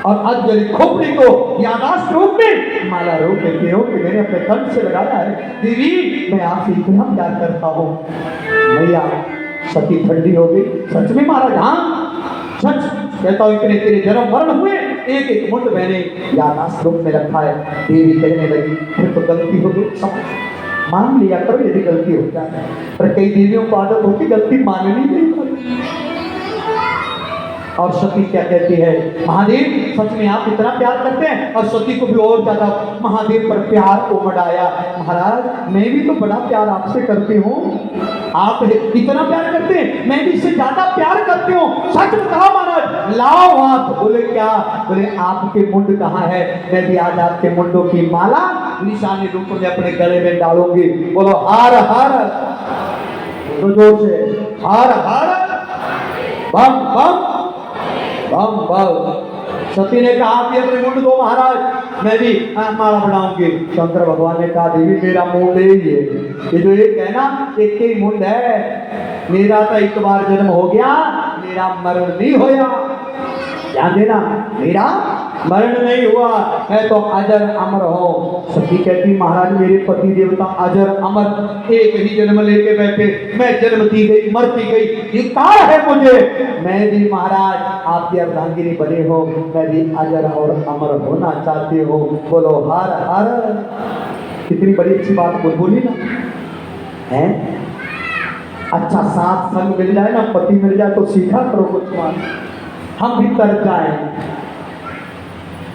और अंजलि खोपड़ी को यादाश्त रूप में माला रूप देती हूँ कि मैंने अपने कंठ से लगाया है। देवी मैं आपसे इतना प्यार करता हूँ। भैया सती ठंडी हो गई, सच में महाराज हाँ सच कहता हूँ इतने तेरे जन्म मरण हुए एक एक मुंड मैंने यादाश्त रूप में रखा है। देवी कहने लगी फिर तो गलती हो गई, समझ मान लिया करो यदि गलती हो जाए, पर कई देवियों को आदत होती गलती माननी नहीं पड़ती। और सती क्या कहती है, महादेव सच में आप इतना प्यार करते हैं? और सती को भी और ज्यादा महादेव पर प्यार उमड़ आया। महाराज मैं भी तो बड़ा प्यार आपसे करती हूँ, आप इतना प्यार करते हैं, मैं भी इससे ज्यादा प्यार करती हूँ, सच बताओ महाराज, लाओ आप। बोले क्या? बोले आपके मुंड कहाँ है? मैं भी आज आपके मुंडों की माला निशानी रूप में अपने गले में डालूंगी। बोलो हर हर, तो जोर से हर हर बम बम बम बम। सती ने कहा आप अपने मुंड दो महाराज, मैं भी माला बनाऊंगी। शंकर भगवान ने कहा देवी मेरा मुंड ये जो एक है ना, एक ही मुंड है, मेरा तो एक बार जन्म हो गया, मेरा मरण नहीं होया। ध्यान देना, मेरा मरण नहीं हुआ, मैं तो अजर अमर हूँ। सती कहती महाराज मेरे पति देवता अजर अमर एक ही जन्म लेके बैठे, मैं जन्मती गई मरती गई, धिक्कार है मुझे। मैं भी महाराज आपकी अर्धांगिनी बने हो, मैं भी अजर और अमर होना चाहती हूँ। बोलो हर हर। कितनी बड़ी अच्छी बात बोली ना है। अच्छा साथ संग मिल जाए ना, पति मिल जाए तो सीखा करो कुछ, हम भी तर जाए।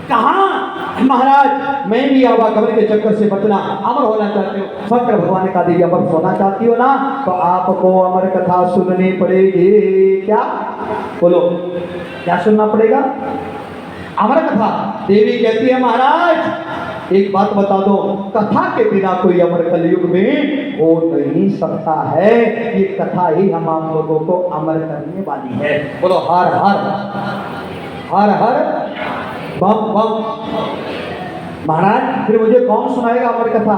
कहा महाराज मैं भी आवागमन के चक्कर से बचना, अमर होना चाहती हूँ। शंकर भगवान ने कहा देवी अमर होना चाहती हो ना, तो आपको अमर कथा सुननी पड़ेगी। क्या बोलो, क्या सुनना पड़ेगा? अमर कथा। देवी कहती है महाराज एक बात बता दो, कथा के बिना कोई अमर कलयुग में हो नहीं सकता है, ये कथा ही हम आप लोगों को अमर करने वाली है। बोलो हर हर हर हर बम बम। महाराज फिर मुझे कौन सुनाएगा अमर कथा?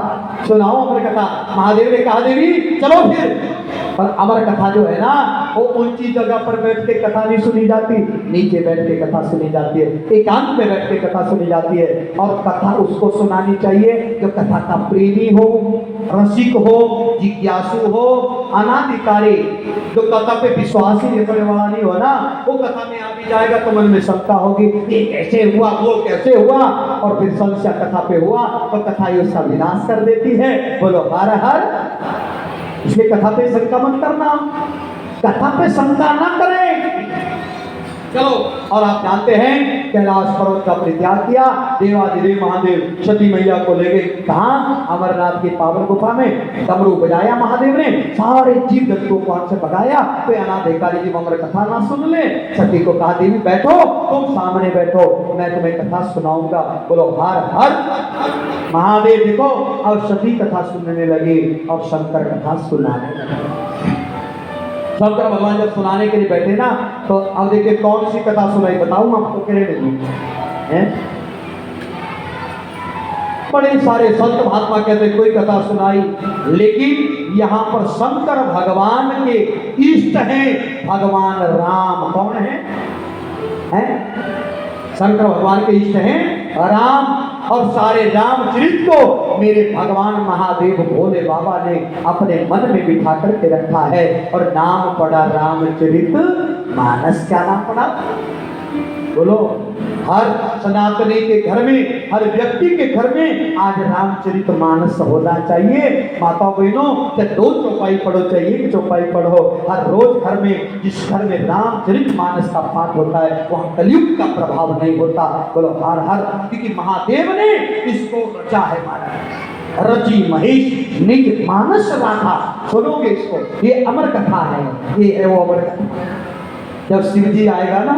सुनाओ अमर कथा। महादेव ने कहा देवी चलो फिर। पर अमर कथा जो है ना, वो ऊंची जगह पर बैठ के कथा नहीं सुनी जाती, नीचे बैठ के कथा सुनी जाती है, एकांत में बैठ के कथा सुनी जाती है। और कथा उसको सुनानी चाहिए जो कथा का प्रेमी हो, रसिक हो, जिज्ञासु हो, अनाधिकारी। जो कथा पे विश्वास ही रखने वाला नहीं हो ना, वो कथा में आ भी जाएगा तो मन में शंका होगी ये कैसे हुआ, वो कैसे हुआ, और फिर संशय कथा पे हुआ तो कथा ही उसका विनाश कर देती है। बोलो हर हर। इसलिए कथा पे शंका मत करना, कथा पे शंका ना करें। चलो, और आप जानते हैं कैलाश पर्वत का परित्याग किया, देवाधिदेव महादेव सती मैया को ले गए कहाँ? अमरनाथ की पावन गुफा में। डमरू बजाया महादेव ने, सारे जीव जंतुओं को वहां से भगाया। तो अनाधिकारी जी अमर कथा ना सुन ले। सती को कहा देवी बैठो, तुम सामने बैठो, मैं तुम्हें कथा सुनाऊंगा। बोलो हर हर महादेव। देखो अब सती कथा सुनने लगी और शंकर कथा सुनाने लगे। शंकर भगवान जब सुनाने के लिए बैठे ना, तो अब देखिए कौन सी कथा सुनाई, बताऊं आपको? हैं बड़े सारे संत महात्मा कहते कोई कथा सुनाई, लेकिन यहाँ पर शंकर भगवान के इष्ट हैं भगवान राम। कौन है? शंकर भगवान के इष्ट हैं राम। और सारे रामचरित को मेरे भगवान महादेव भोले बाबा ने अपने मन में बिठा करके रखा है, और नाम पड़ा रामचरित मानस। क्या नाम पड़ा? बोलो। हर सनातनी के घर में, हर व्यक्ति के घर में आज रामचरित मानस होना चाहिए। माता बहनों, चाहे 2 चौपाई पढ़ो चाहे 1 चौपाई पढ़ो, हर रोज घर में, जिस घर में रामचरित मानस का पाठ होता है वहाँ कलयुग का प्रभाव नहीं होता। बोलो हर हर। क्योंकि महादेव ने इसको रचा है, माना रची महेश निज मानस राधा। सुनोगे इसको, ये अमर कथा है, ये है वो अमर कथा। जब शिव जी आएगा ना,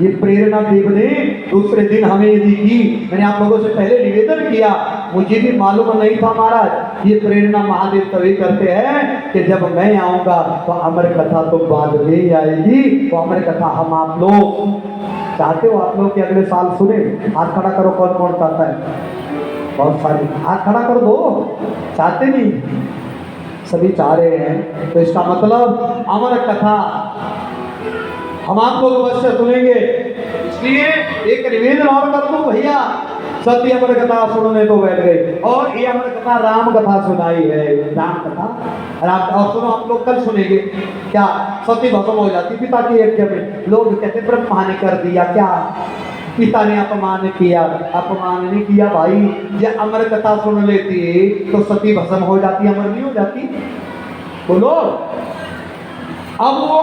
ये प्रेरणा देव ने दूसरे दिन हमें यदि की, मैंने आप लोगों से पहले निवेदन किया, मुझे भी मालूम नहीं था महाराज, ये प्रेरणा महादेव तभी करते हैं कि जब मैं आऊंगा तो अमर कथा तो बाद में ही आएगी। तो अमर कथा हम आप लोग चाहते हो, आप लोग कि अगले साल सुने? हाथ खड़ा करो, कौन कौन चाहता है? बहुत सारे हाथ खड़ा कर दो। चाहते नहीं? सभी चाह रहे हैं। तो इसका मतलब अमर कथा हम आप लोग अवश्य सुनेंगे। इसलिए एक निवेदन और कर दूं भैया, सत्य अमर कथा सुनने तो बैठ गए, और ये अमर कथा राम कथा सुनाई है। राम कथा राम। और सुनो, हम लोग कल सुनेंगे। क्या सती भस्म हो जाती पिता की यज्ञ में? लोग कहते ब्रह्मा ने कर दिया, क्या पिता ने अपमान किया, अपमान नहीं किया भाई। ये अमर कथा सुन लेती तो सती भस्म हो जाती, अमर नहीं हो जाती। बोलो, अब वो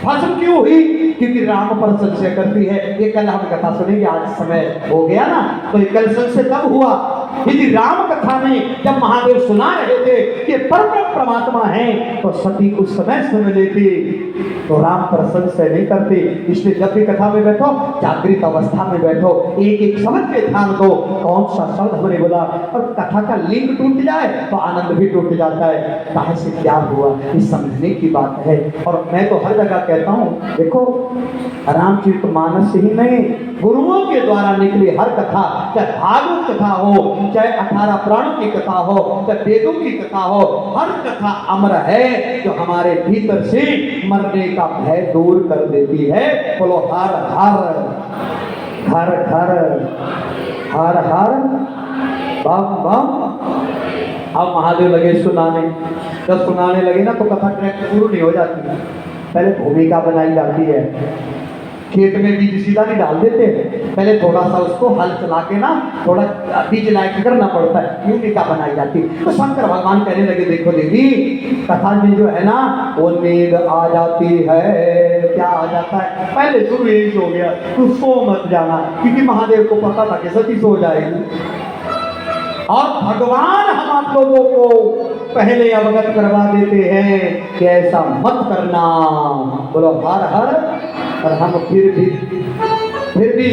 भस्म क्यों हुई? क्योंकि राम पर संशय करती है। ये कल हम कथा सुनेंगे, आज समय हो गया ना, तो ये कल संशय तब हुआ यदि राम कथा में जब महादेव सुना रहे थे कि परम परमात्मा है, तो सती उस समय सुन लेती तो राम पर संशय नहीं करती। इसलिए जब भी कथा में बैठो, जागृत अवस्था में बैठो, एक एक समझ के ध्यान दो कौन सा शब्द हमने बोला। और कथा का लिंक टूट जाए तो आनंद भी टूट जाता है। कहाँ से क्या हुआ, ये समझने की बात है। और मैं तो हर जगह कहता हूँ, देखो रामचरितमानस ही नहीं, गुरुओं के द्वारा निकली हर कथा, चाहे भागवत कथा हो, चाहे 18 पुराणों की कथा हो, चाहे वेदों की कथा हो, हर कथा अमर है, जो हमारे भीतर से मरने का भय दूर कर देती है। बोलो हर हर हर हर हर हर बम बम। अब महादेव लगे सुनाने, जब सुनाने लगे ना तो कथा ट्रैक शुरू नहीं हो जाती, पहले भूमिका बनाई जाती है। खेत में बीज सीधा नहीं डाल देते, पहले थोड़ा सा उसको हल चला के ना थोड़ा बीज लायक करना पड़ता है, भूमिका बनाई जाती है। तो शंकर भगवान कहने लगे, देखो देवी, कथा में जो है ना वो नींद आ जाती है। क्या आ जाता है? पहले शुरू यही हो गया, तू सो मत जाना, क्योंकि महादेव को पता था कि सती सो जाएगी। और भगवान हम आप लोगों को पहले अवगत करवा देते हैं कि ऐसा मत करना। बोलो हर हर। और हम फिर भी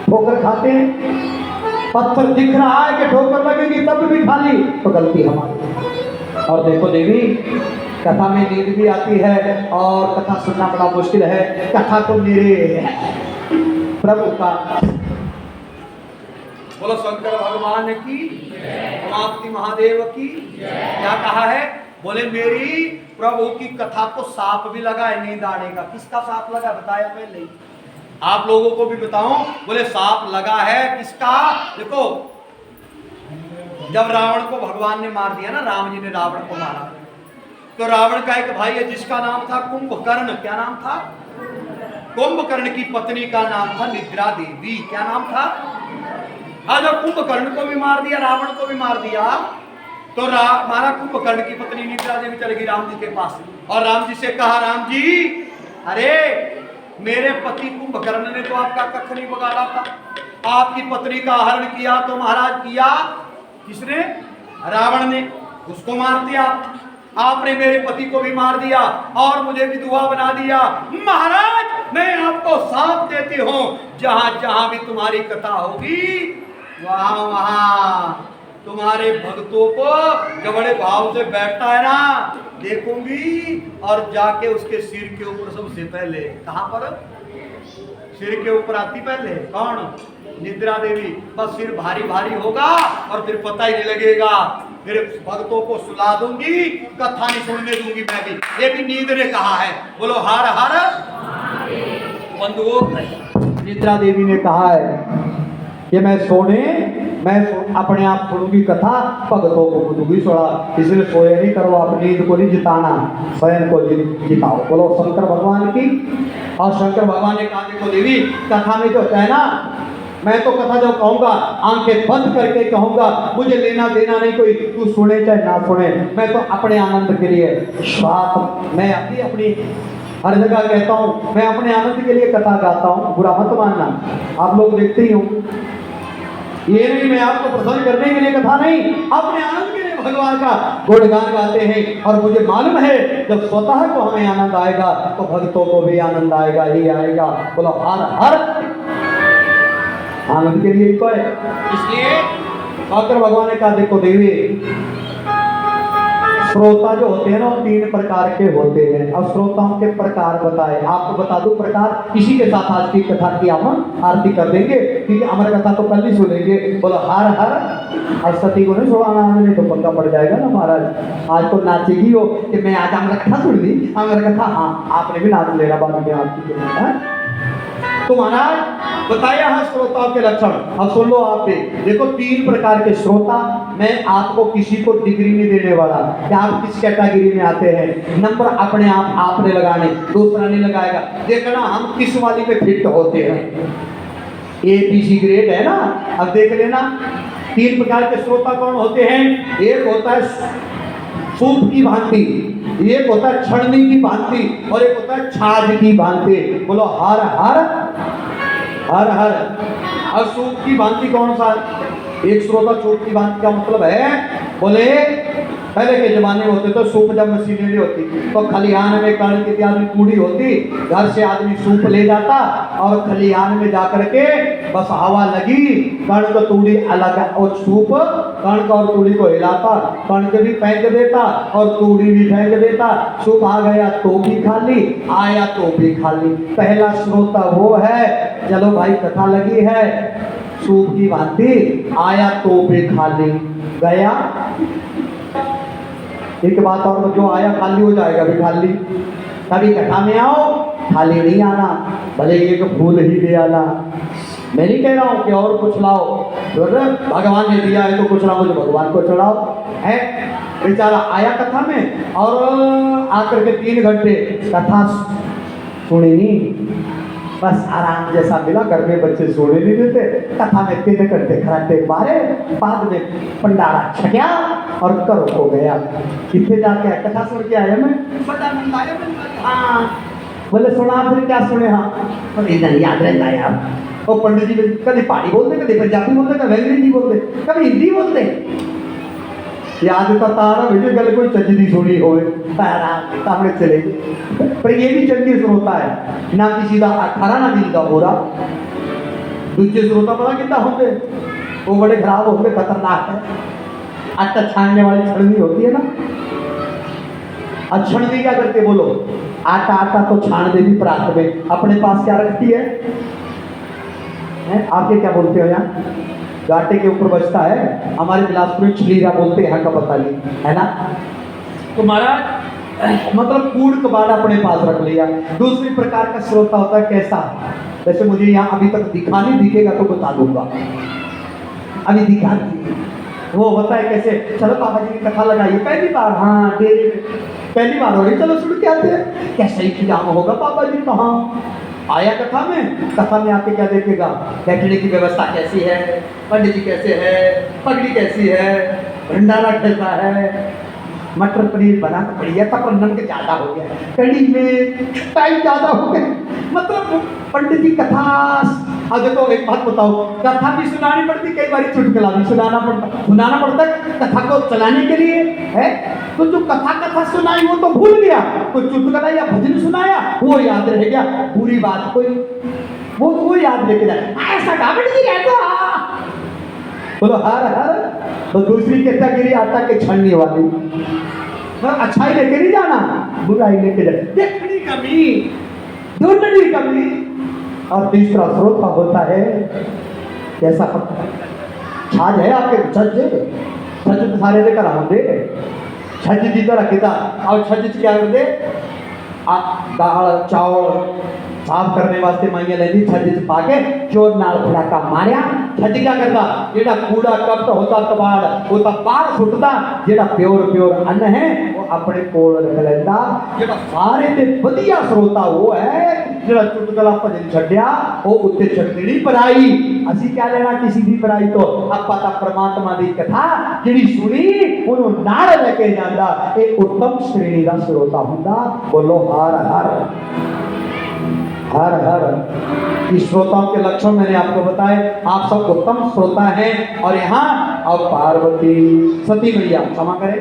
ठोकर खाते हैं। पत्थर दिख रहा है कि ठोकर लगेगी तब भी खा ली, तो गलती हमारी। और देखो देवी, कथा में नींद भी आती है और कथा सुनना बड़ा मुश्किल है। कथा तो मेरे प्रभु का, बोलो शंकर भगवान की, उमापति महादेव की। क्या कहा है? बोले मेरी प्रभु की कथा को सांप भी लगा है नींद आने का। किसका सांप लगा बताया पहले ही, आप लोगों को भी बताऊं। बोले सांप लगा है किसका? देखो, जब रावण को भगवान ने मार दिया ना, राम जी ने रावण को मारा, तो रावण का एक भाई है जिसका नाम था कुंभकर्ण। क्या नाम था? कुंभकर्ण की पत्नी का नाम था निद्रा देवी। क्या नाम था? आज जब कुंभकर्ण को भी मार दिया, रावण को भी मार दिया, तो मारा कुंभकर्ण की पत्नी निद्रा देवी चली गई राम जी के पास और राम जी से कहा, राम जी, अरे मेरे पति कुंभकर्ण ने तो आपका कख नहीं बगाड़ा था, आपकी पत्नी का हरण किया तो महाराज किया किसने? रावण ने, उसको मार दिया। आपने मेरे पति को भी मार दिया और मुझे विधवा बना दिया। महाराज मैं आपको साथ देती हूँ, जहां जहां भी तुम्हारी कथा होगी वहां वहां तुम्हारे भक्तों को जो बड़े भाव से बैठता है ना देखूंगी, और जाके उसके सिर के ऊपर सबसे पहले, कहां पर? सिर के ऊपर आती पहले कौन? निद्रा देवी। बस सिर भारी भारी होगा और फिर पता ही नहीं लगेगा। फिर भक्तों को सुला दूंगी, कथा नहीं सुनने दूंगी मैं भी। ये भी नींद ने कहा है। बोलो हर हर। बंधुओं, निद्रा देवी ने कहा है कि मैं अपने आप सुनूंगी कथा, भक्तों को दूंगी सोड़ा। इसलिए सोए नहीं करो, आप नींद को नहीं जिताना, स्वयं को जिताओ। बोलो शंकर भगवान की। और शंकर भगवान ने कहा, देखो देवी, कथा में जो है ना, मैं तो कथा जो कहूंगा आंखें बंद करके कहूंगा, मुझे लेना देना नहीं कोई, तू सुने चाहे ना सुने। मैं तो अपने आनंद के लिए स्वार्थ, मैं अपनी हर जगह कहता हूँ, मैं अपने आनंद के लिए कथा गाता हूँ, बुरा मत मानना। आप लोग देखते ही हो, ये नहीं मैं आपको प्रसन्न करने के लिए कथा नहीं, अपने आनंद के लिए भगवान का गुणगान गाते हैं। और मुझे मालूम है जब स्वतः को हमें आनंद आएगा तो भक्तों को भी आनंद आएगा ही आएगा। बोलो हर हर। आनंद के लिए तो है। इसलिए शंकर भगवान ने कहा, देखो देवी, श्रोता जो होते हैं ना, 3 प्रकार के होते हैं। अब श्रोताओं के प्रकार बताए, आपको बता दूं प्रकार। इसी के साथ आज की कथा की हम आरती कर देंगे, क्योंकि अमर कथा तो कल ही सुनेंगे। बोलो हर हर। और सती को नहीं छोड़ाना, नहीं तो पंगा पड़ जाएगा ना महाराज। आज तो नाचेगी हो कि मैं आज अमर कथा सुन ली, अमर कथा। हाँ, आपने भी नाच लेना बाद में आपकी कथा। तो महाराज बताया है श्रोताओं के लक्षण। अब सुन लो आप भी। देखो 3 प्रकार के श्रोता। मैं आपको किसी को डिग्री नहीं देने वाला कि आप किस कैटेगरी में आते हैं। नंबर आपने लगाने, दूसरा नहीं लगाएगा। देखना हम किस वाली में फिट होते हैं। ABC ग्रेड है ना। अब देख लेना, 3 प्रकार के श्रोता कौन होते हैं। एक होता है सूप की भांति, एक होता है छड़नी की भांति, और एक होता है छाछ की भांति। बोलो हर हर हर हर। और सूप की भांति कौन सा। एक श्रोता सूप की भांति का मतलब है, बोले पहले के जमाने में होते तो सूप जब मशीनें नहीं होती तो खलिहान में कण की तैयारी कूड़ी होती, घर से आदमी सूप ले जाता और खलिहान में जाकर के बस हवा लगी, कण को तूड़ी अलग और सूप कण का और तूड़ी को हिलाता, कण को भी फेंक देता और तूड़ी भी फेंक देता। सूप आ गया तो भी खाली, आया तो भी खाली। पहला श्रोता वो है, चलो भाई कथा लगी है सूप की भांति, आया तो भी खाली, गया एक बात और, जो आया खाली हो जाएगा भी खाली। कभी कथा में आओ खाली नहीं आना, भले एक फूल ही ले आना। मैं नहीं कह रहा हूँ कि और कुछ लाओ, भगवान ने दिया है तो कुछ ना कुछ भगवान को चढ़ाओ है। बेचारा आया कथा में और आकर के 3 घंटे कथा सुनी नहीं, बस आराम जैसा मिला। घर में बच्चे सोने नहीं देते, कथा में 3 घंटे खराटे मारे, बाद में भंडारा छकिया और करो हो गया। कितने जाके कथा सुन के आया मैं, बड़ा आनंद आया। हाँ बोले सुना, फिर क्या सुने। हाँ पर इधर याद रहता है यार। और पंडित जी कभी पहाड़ी बोलते, कभी पंजाबी बोलते, कभी अंग्रेजी बोलते, कभी हिंदी बोलते। याद का तारा भेजो गल कोई चजदी सुनी होवे तारा चले। पर ये भी चंगी श्रोता है, ना किसी का खरा ना किसी का बुरा। दूसरे श्रोता पता कितना होंगे, वो बड़े खराब होंगे, खतरनाक है। आटा छानने वाली छड़नी होती है ना, छड़नी क्या करते बोलो, आटा आटा तो छान देती परात में, अपने पास क्या रखती है? आपके क्या बोलते हो यहाँ, गाटे के ऊपर बचता है, हमारे बिलासपुर में छलीरा बोलते हैं, का पता नहीं है ना। तो महाराज मतलब कूड़ कबाड़ अपने पास रख लिया। दूसरी प्रकार का श्रोता होता है कैसा, जैसे मुझे यहाँ अभी तक दिखा नहीं, दिखेगा तो बता दूंगा, अभी दिखा नहीं। वो होता है कैसे, चलो बाबा जी की कथा लगाइए, पहली बार, हाँ डेरे में पहली बार हो रही, चलो सुन के आते हैं। कैसा ही इंतजाम होगा बाबा जी, कहाँ आया कथा में आके क्या देखेगा, बैठने की व्यवस्था कैसी है, पंडित जी कैसे है, पगड़ी कैसी है, भंडारा कैसा है, मटर पनीर बना तो बढ़िया था पर नमक ज़्यादा हो गया, कड़ी में टाइम ज़्यादा हो गया। मतलब पंडित जी कथा। अब देखो एक बात बताओ, कथा भी सुनानी पड़ती, कई बार चुटकुला भी सुनाना पड़ता कथा को चलाने के लिए है। तो जो कथा सुनाई वो तो भूल गया, तो चुटकुला या भजन सुनाया वो याद रह गया, पूरी बात कोई वो याद लेके जाए, ऐसा गावट जी रहता। बोलो हर हर। तो दूसरी कैटेगरी आटा के छानने वाली, अच्छाई लेके नहीं जाना, बुराई लेके जाए, देखनी कमी, ढूंढनी कमी। और तीसरा श्रोता होता है कैसा, छाछ है आपके, छज तो सारे लेकर आते, छज जी तरह किता और छज क्या करते, दाल चावल साफ करने वास्ते माइया लेती, छज पाके चोर नाल फड़ाका मारिया। छज क्या करता, जेड़ा कूड़ा कपट होता कबाड़ वो तो बाहर सुटता, जेड़ा प्योर अन्न है वो अपने कोल रख लेंदा। जेड़ा सारे ते वधिया श्रोता वो है जेड़ा चुटकुला भजन छड्या वो उत्ते छड्डी पराई। असी क्या लेना किसी दी पराई, तो ਆਪਾਂ ਤਾਂ परमात्मा दी कथा जेड़ी सुनी ਉਹਨੂੰ ਨਾਲ ਲੈ के ਜਾਂਦਾ, ਇਹ उत्तम श्रेणी ਦਾ श्रोता ਹੁੰਦਾ। बोलो हर हर हर हर। इस श्रोताओं के लक्षण मैंने आपको बताए, आप सब उत्तम श्रोता हैं। और यहाँ अब पार्वती सती मैया क्षमा करें,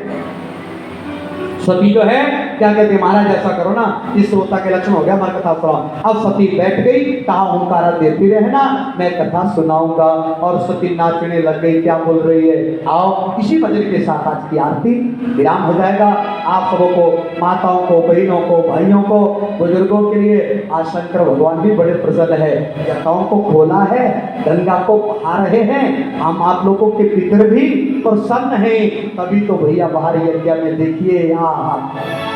सती जो है क्या कहते महाराज ऐसा करो ना, इस श्रोता के लक्षण हो गया, मैं कथा सुनाऊं। अब सती बैठ गई, कहा ओंकारा देती रहना, मैं कथा सुनाऊंगा। और सती नाचने लग गई, क्या बोल रही है, आओ इसी भजन के साथ आज की आरती विराम हो जाएगा। आप सबों को, माताओं को, बहनों को, भाइयों को, बुजुर्गों के लिए आज शंकर भगवान भी बड़े प्रसन्न है, जटाओं को खोला है, गंगा को बहा रहे हैं। हम आप लोगों के पितर भी प्रसन्न हैं, तभी तो भैया बाहर यज्ञ में देखिए यहाँ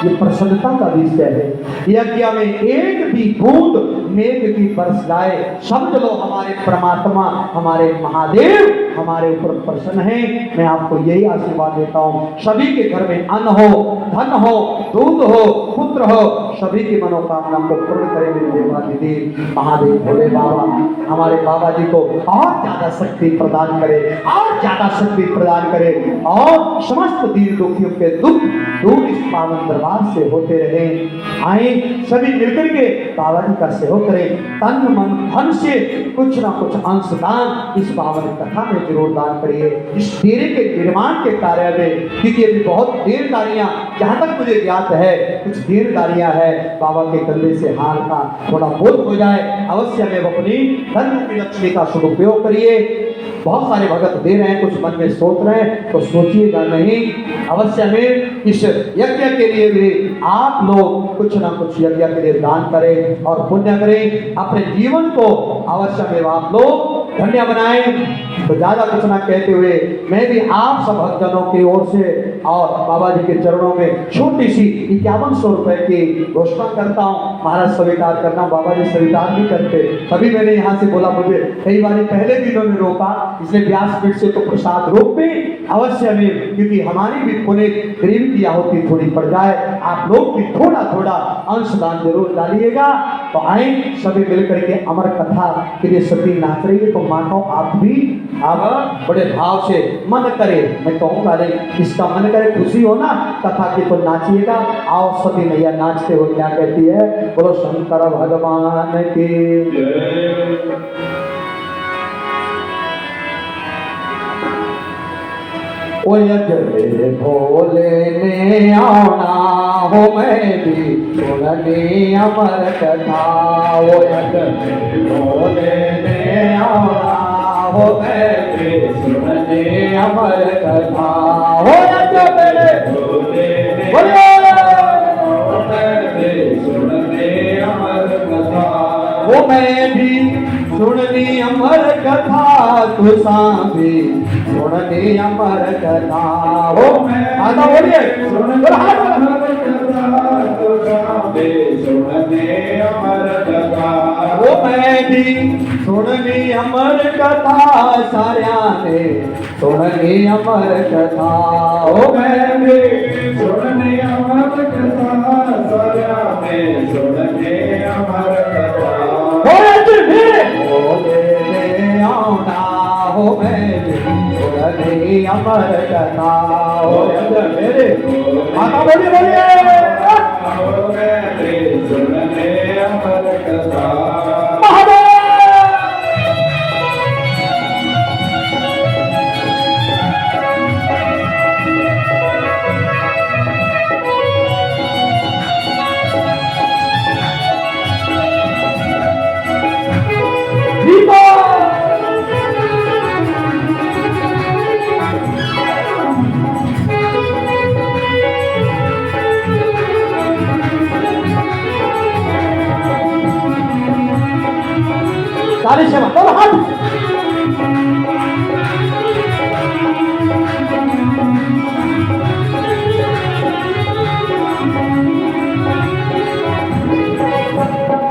ये प्रसन्नता का विषय है। यज्ञ में एक भी बूंद मेघ की बरस जाए, समझ लो हमारे परमात्मा, हमारे महादेव हमारे ऊपर प्रसन्न है। मैं आपको यही आशीर्वाद देता हूँ, सभी के घर में अन्न हो, धन हो, दूध हो, पुत्र हो, सभी की मनोकामना को पूर्ण करे मेरे देवाधिदेव महादेव भोले बाबा। हमारे बाबा जी को और ज्यादा शक्ति प्रदान करे, और ज्यादा शक्ति प्रदान करे, और समस्त दीन दुखियों के दुख दूर इस पावन दरबार से होते रहे। आए सभी मिलकर के बाबा जी का सहयोग करें, तन मन धन से कुछ ना कुछ अंश दान इस पावन कथा में जरूर दान करिए। इस डेरे के निर्माण के कार्य में, क्योंकि अभी बहुत देनदारियां, जहां तक मुझे ज्ञात है कुछ देनदारियां है, बाबा के कंधे से हार का थोड़ा बोझ हो जाए, अवश्य में अपनी धन की लक्ष्मी का सदुपयोग करिए। बहुत सारे भगत दे रहे हैं, कुछ मन में सोच रहे हैं तो सोचिएगा नहीं, अवश्य में इस यज्ञ के लिए भी आप लोग कुछ ना कुछ यज्ञ के लिए दान करें और पुण्य करें, अपने जीवन को अवश्य में आप लोग धन्य बनाएं। तो ज्यादा कुछ ना कहते हुए मैं भी आप सब भक्तजनों की ओर से और बाबा जी के चरणों में छोटी सी 5100 रुपए की घोषणा करता हूँ। महाराज स्वीकार करना, बाबा जी स्वीकार नहीं करते, तभी मैंने यहाँ से बोला, मुझे कई बार पहले दिनों में रोका, इसलिए व्यासपीठ से तो प्रसाद रूप में अवश्य में, क्योंकि हमारी भी पुण्य गरीब की आहुति थोड़ी पड़ जाए, आप लोग भी थोड़ा थोड़ा अंशदान जरूर डालिएगा। तो आए सभी मिलकर के अमर कथा के लिए सभी नाच रही है, तो मानो आप भी अब बड़े भाव से मन करे, मैं कहूँगा नहीं, इसका मन करे, खुशी हो ना कथा की, तो नाचिएगा। आओ सती मैया नाचते हो क्या कहती है, बोलो शंकर भगवान की ओ यज्ञ भोले ने आना हो, मैं भी सुननी अमर कथा। ओ यज्ञ भोले ने आना हो, मैं भी सुननी अमर कथा। ओ यज्ञ भोले बोले सुनने अमर कथा, वो मैं भी सुननी अमर कथा, तू सांभी सुननी अमर कथा। वो मैं आधा बोलिए सुनने अमर कथा, वो मैं भी सुननी अमर कथा, सारिया ने सुननी अमर कथा। वो मैं भी सुननी अमर कथा, सारिया ने सुननी अमर कथा। हो मैं भी अमर कथा, हो मेरे माता बोलिए सुनने अमर कथा। ताली से बोलो हाथ।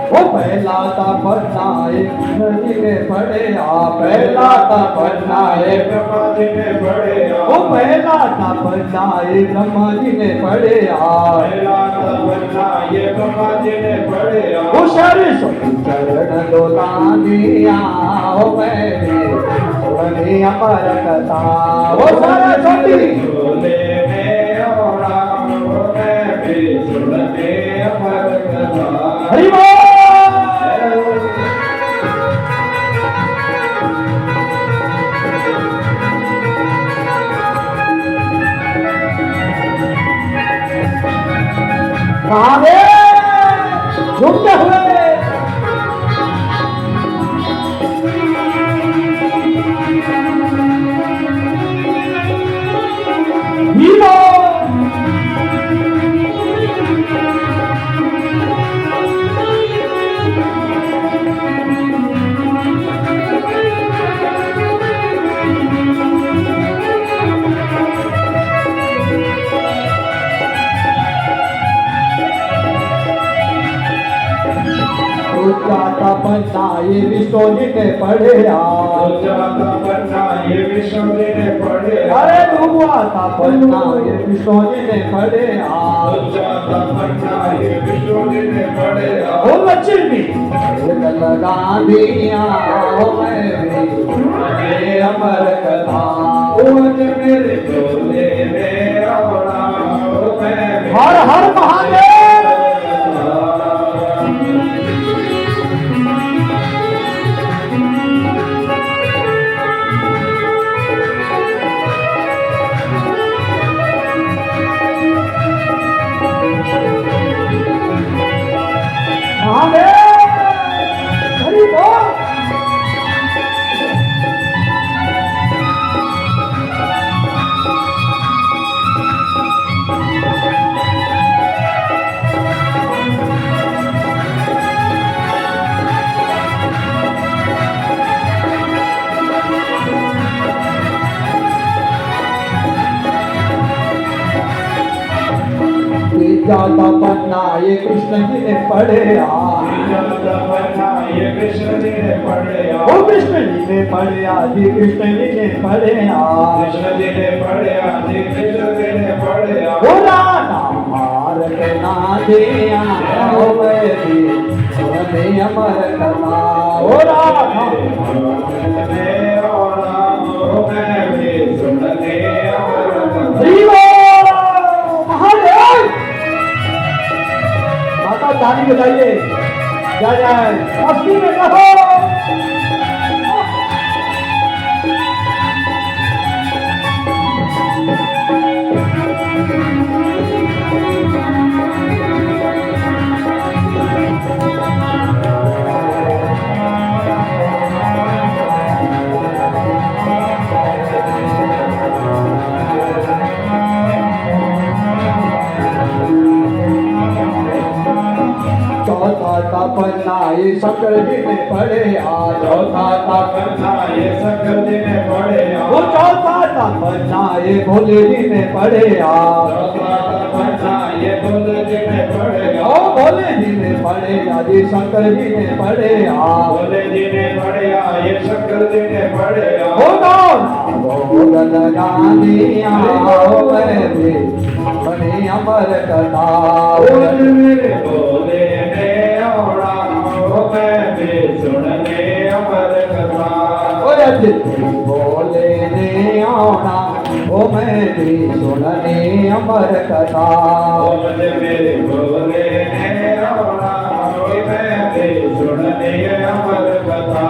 वो पहला था पन्नायक नदी में पड़े आ, पहला था पन्नायक ब्रह्मा जी ने पड़े आ, वो पहला था पन्नायक ब्रह्मा जी ने पड़े आ, पहला था पन्नायक ब्रह्मा जी ने पड़े आ। वो चरण डोलानिया हो मैं भी अमर कथा। वो सारा छोटी बोले में औरा हो मैं भी सुनने अमर कथा। हरि बोल। राधे झूमते हुए ये विष्णु ने पढ़िया जाता पन्ना ये विष्णु ने पढ़िया अरे डूबा था पन्ना ये विष्णु ने पढ़िया जाता पन्ना ये विष्णु ने पढ़िया ओ लक्ष्मी लगा दिया ओ मैं अमर कथा ओज मेरे डोले में आवड़ा ओ मैं हर हर महादेव महादेव हरि बोल जाता पन्ना ये कृष्ण जी ने पढ़िया जाता पन्ना ये विष्णु ने पढ़िया ओ कृष्ण जी ने पढ़िया जी कृष्ण जी ने पढ़िया कृष्ण जी ने पढ़िया जी कृष्ण जी ने पढ़िया ओ राधा मार के ना दिया ओ मेरी सुने अमर कथा ओ राधा मैं और ओ मैं भी सुनने अमर जीवो महादेव माता ताली बजाइए जय जय मस्ती में कहो चौथा पन्ना ये शंकर जी ने पढ़े आज चौथा पन्ना ये शंकर जी ने पढ़िया वो चौथा पन्ना ये भोले जी ने पढ़े आज चौथा पन्ना ये भोले जी ने पढ़िया ओ भोले जी ने पढ़े आज शंकर जी ने पढ़े आज भोले जी ने पढ़िया ये शंकर जी ने पढ़िया ओ भोगन गानिया ओ मेरे बने अमर कथा ओज मेरे भोले ने आवड़ा ओ मैं भी सुनने अमर कथा ओ भोले ने आना ओ मैं भी सुनने अमर कथा ओज मेरे भोले ने आवड़ा ओ मैं भी सुनने अमर कथा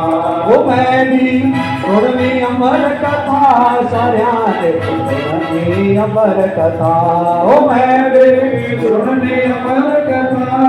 ओ मैं भी सुनने अमर कथा सारिया ने सुनने अमर कथा ओ मैं भी सुनने अमर कथा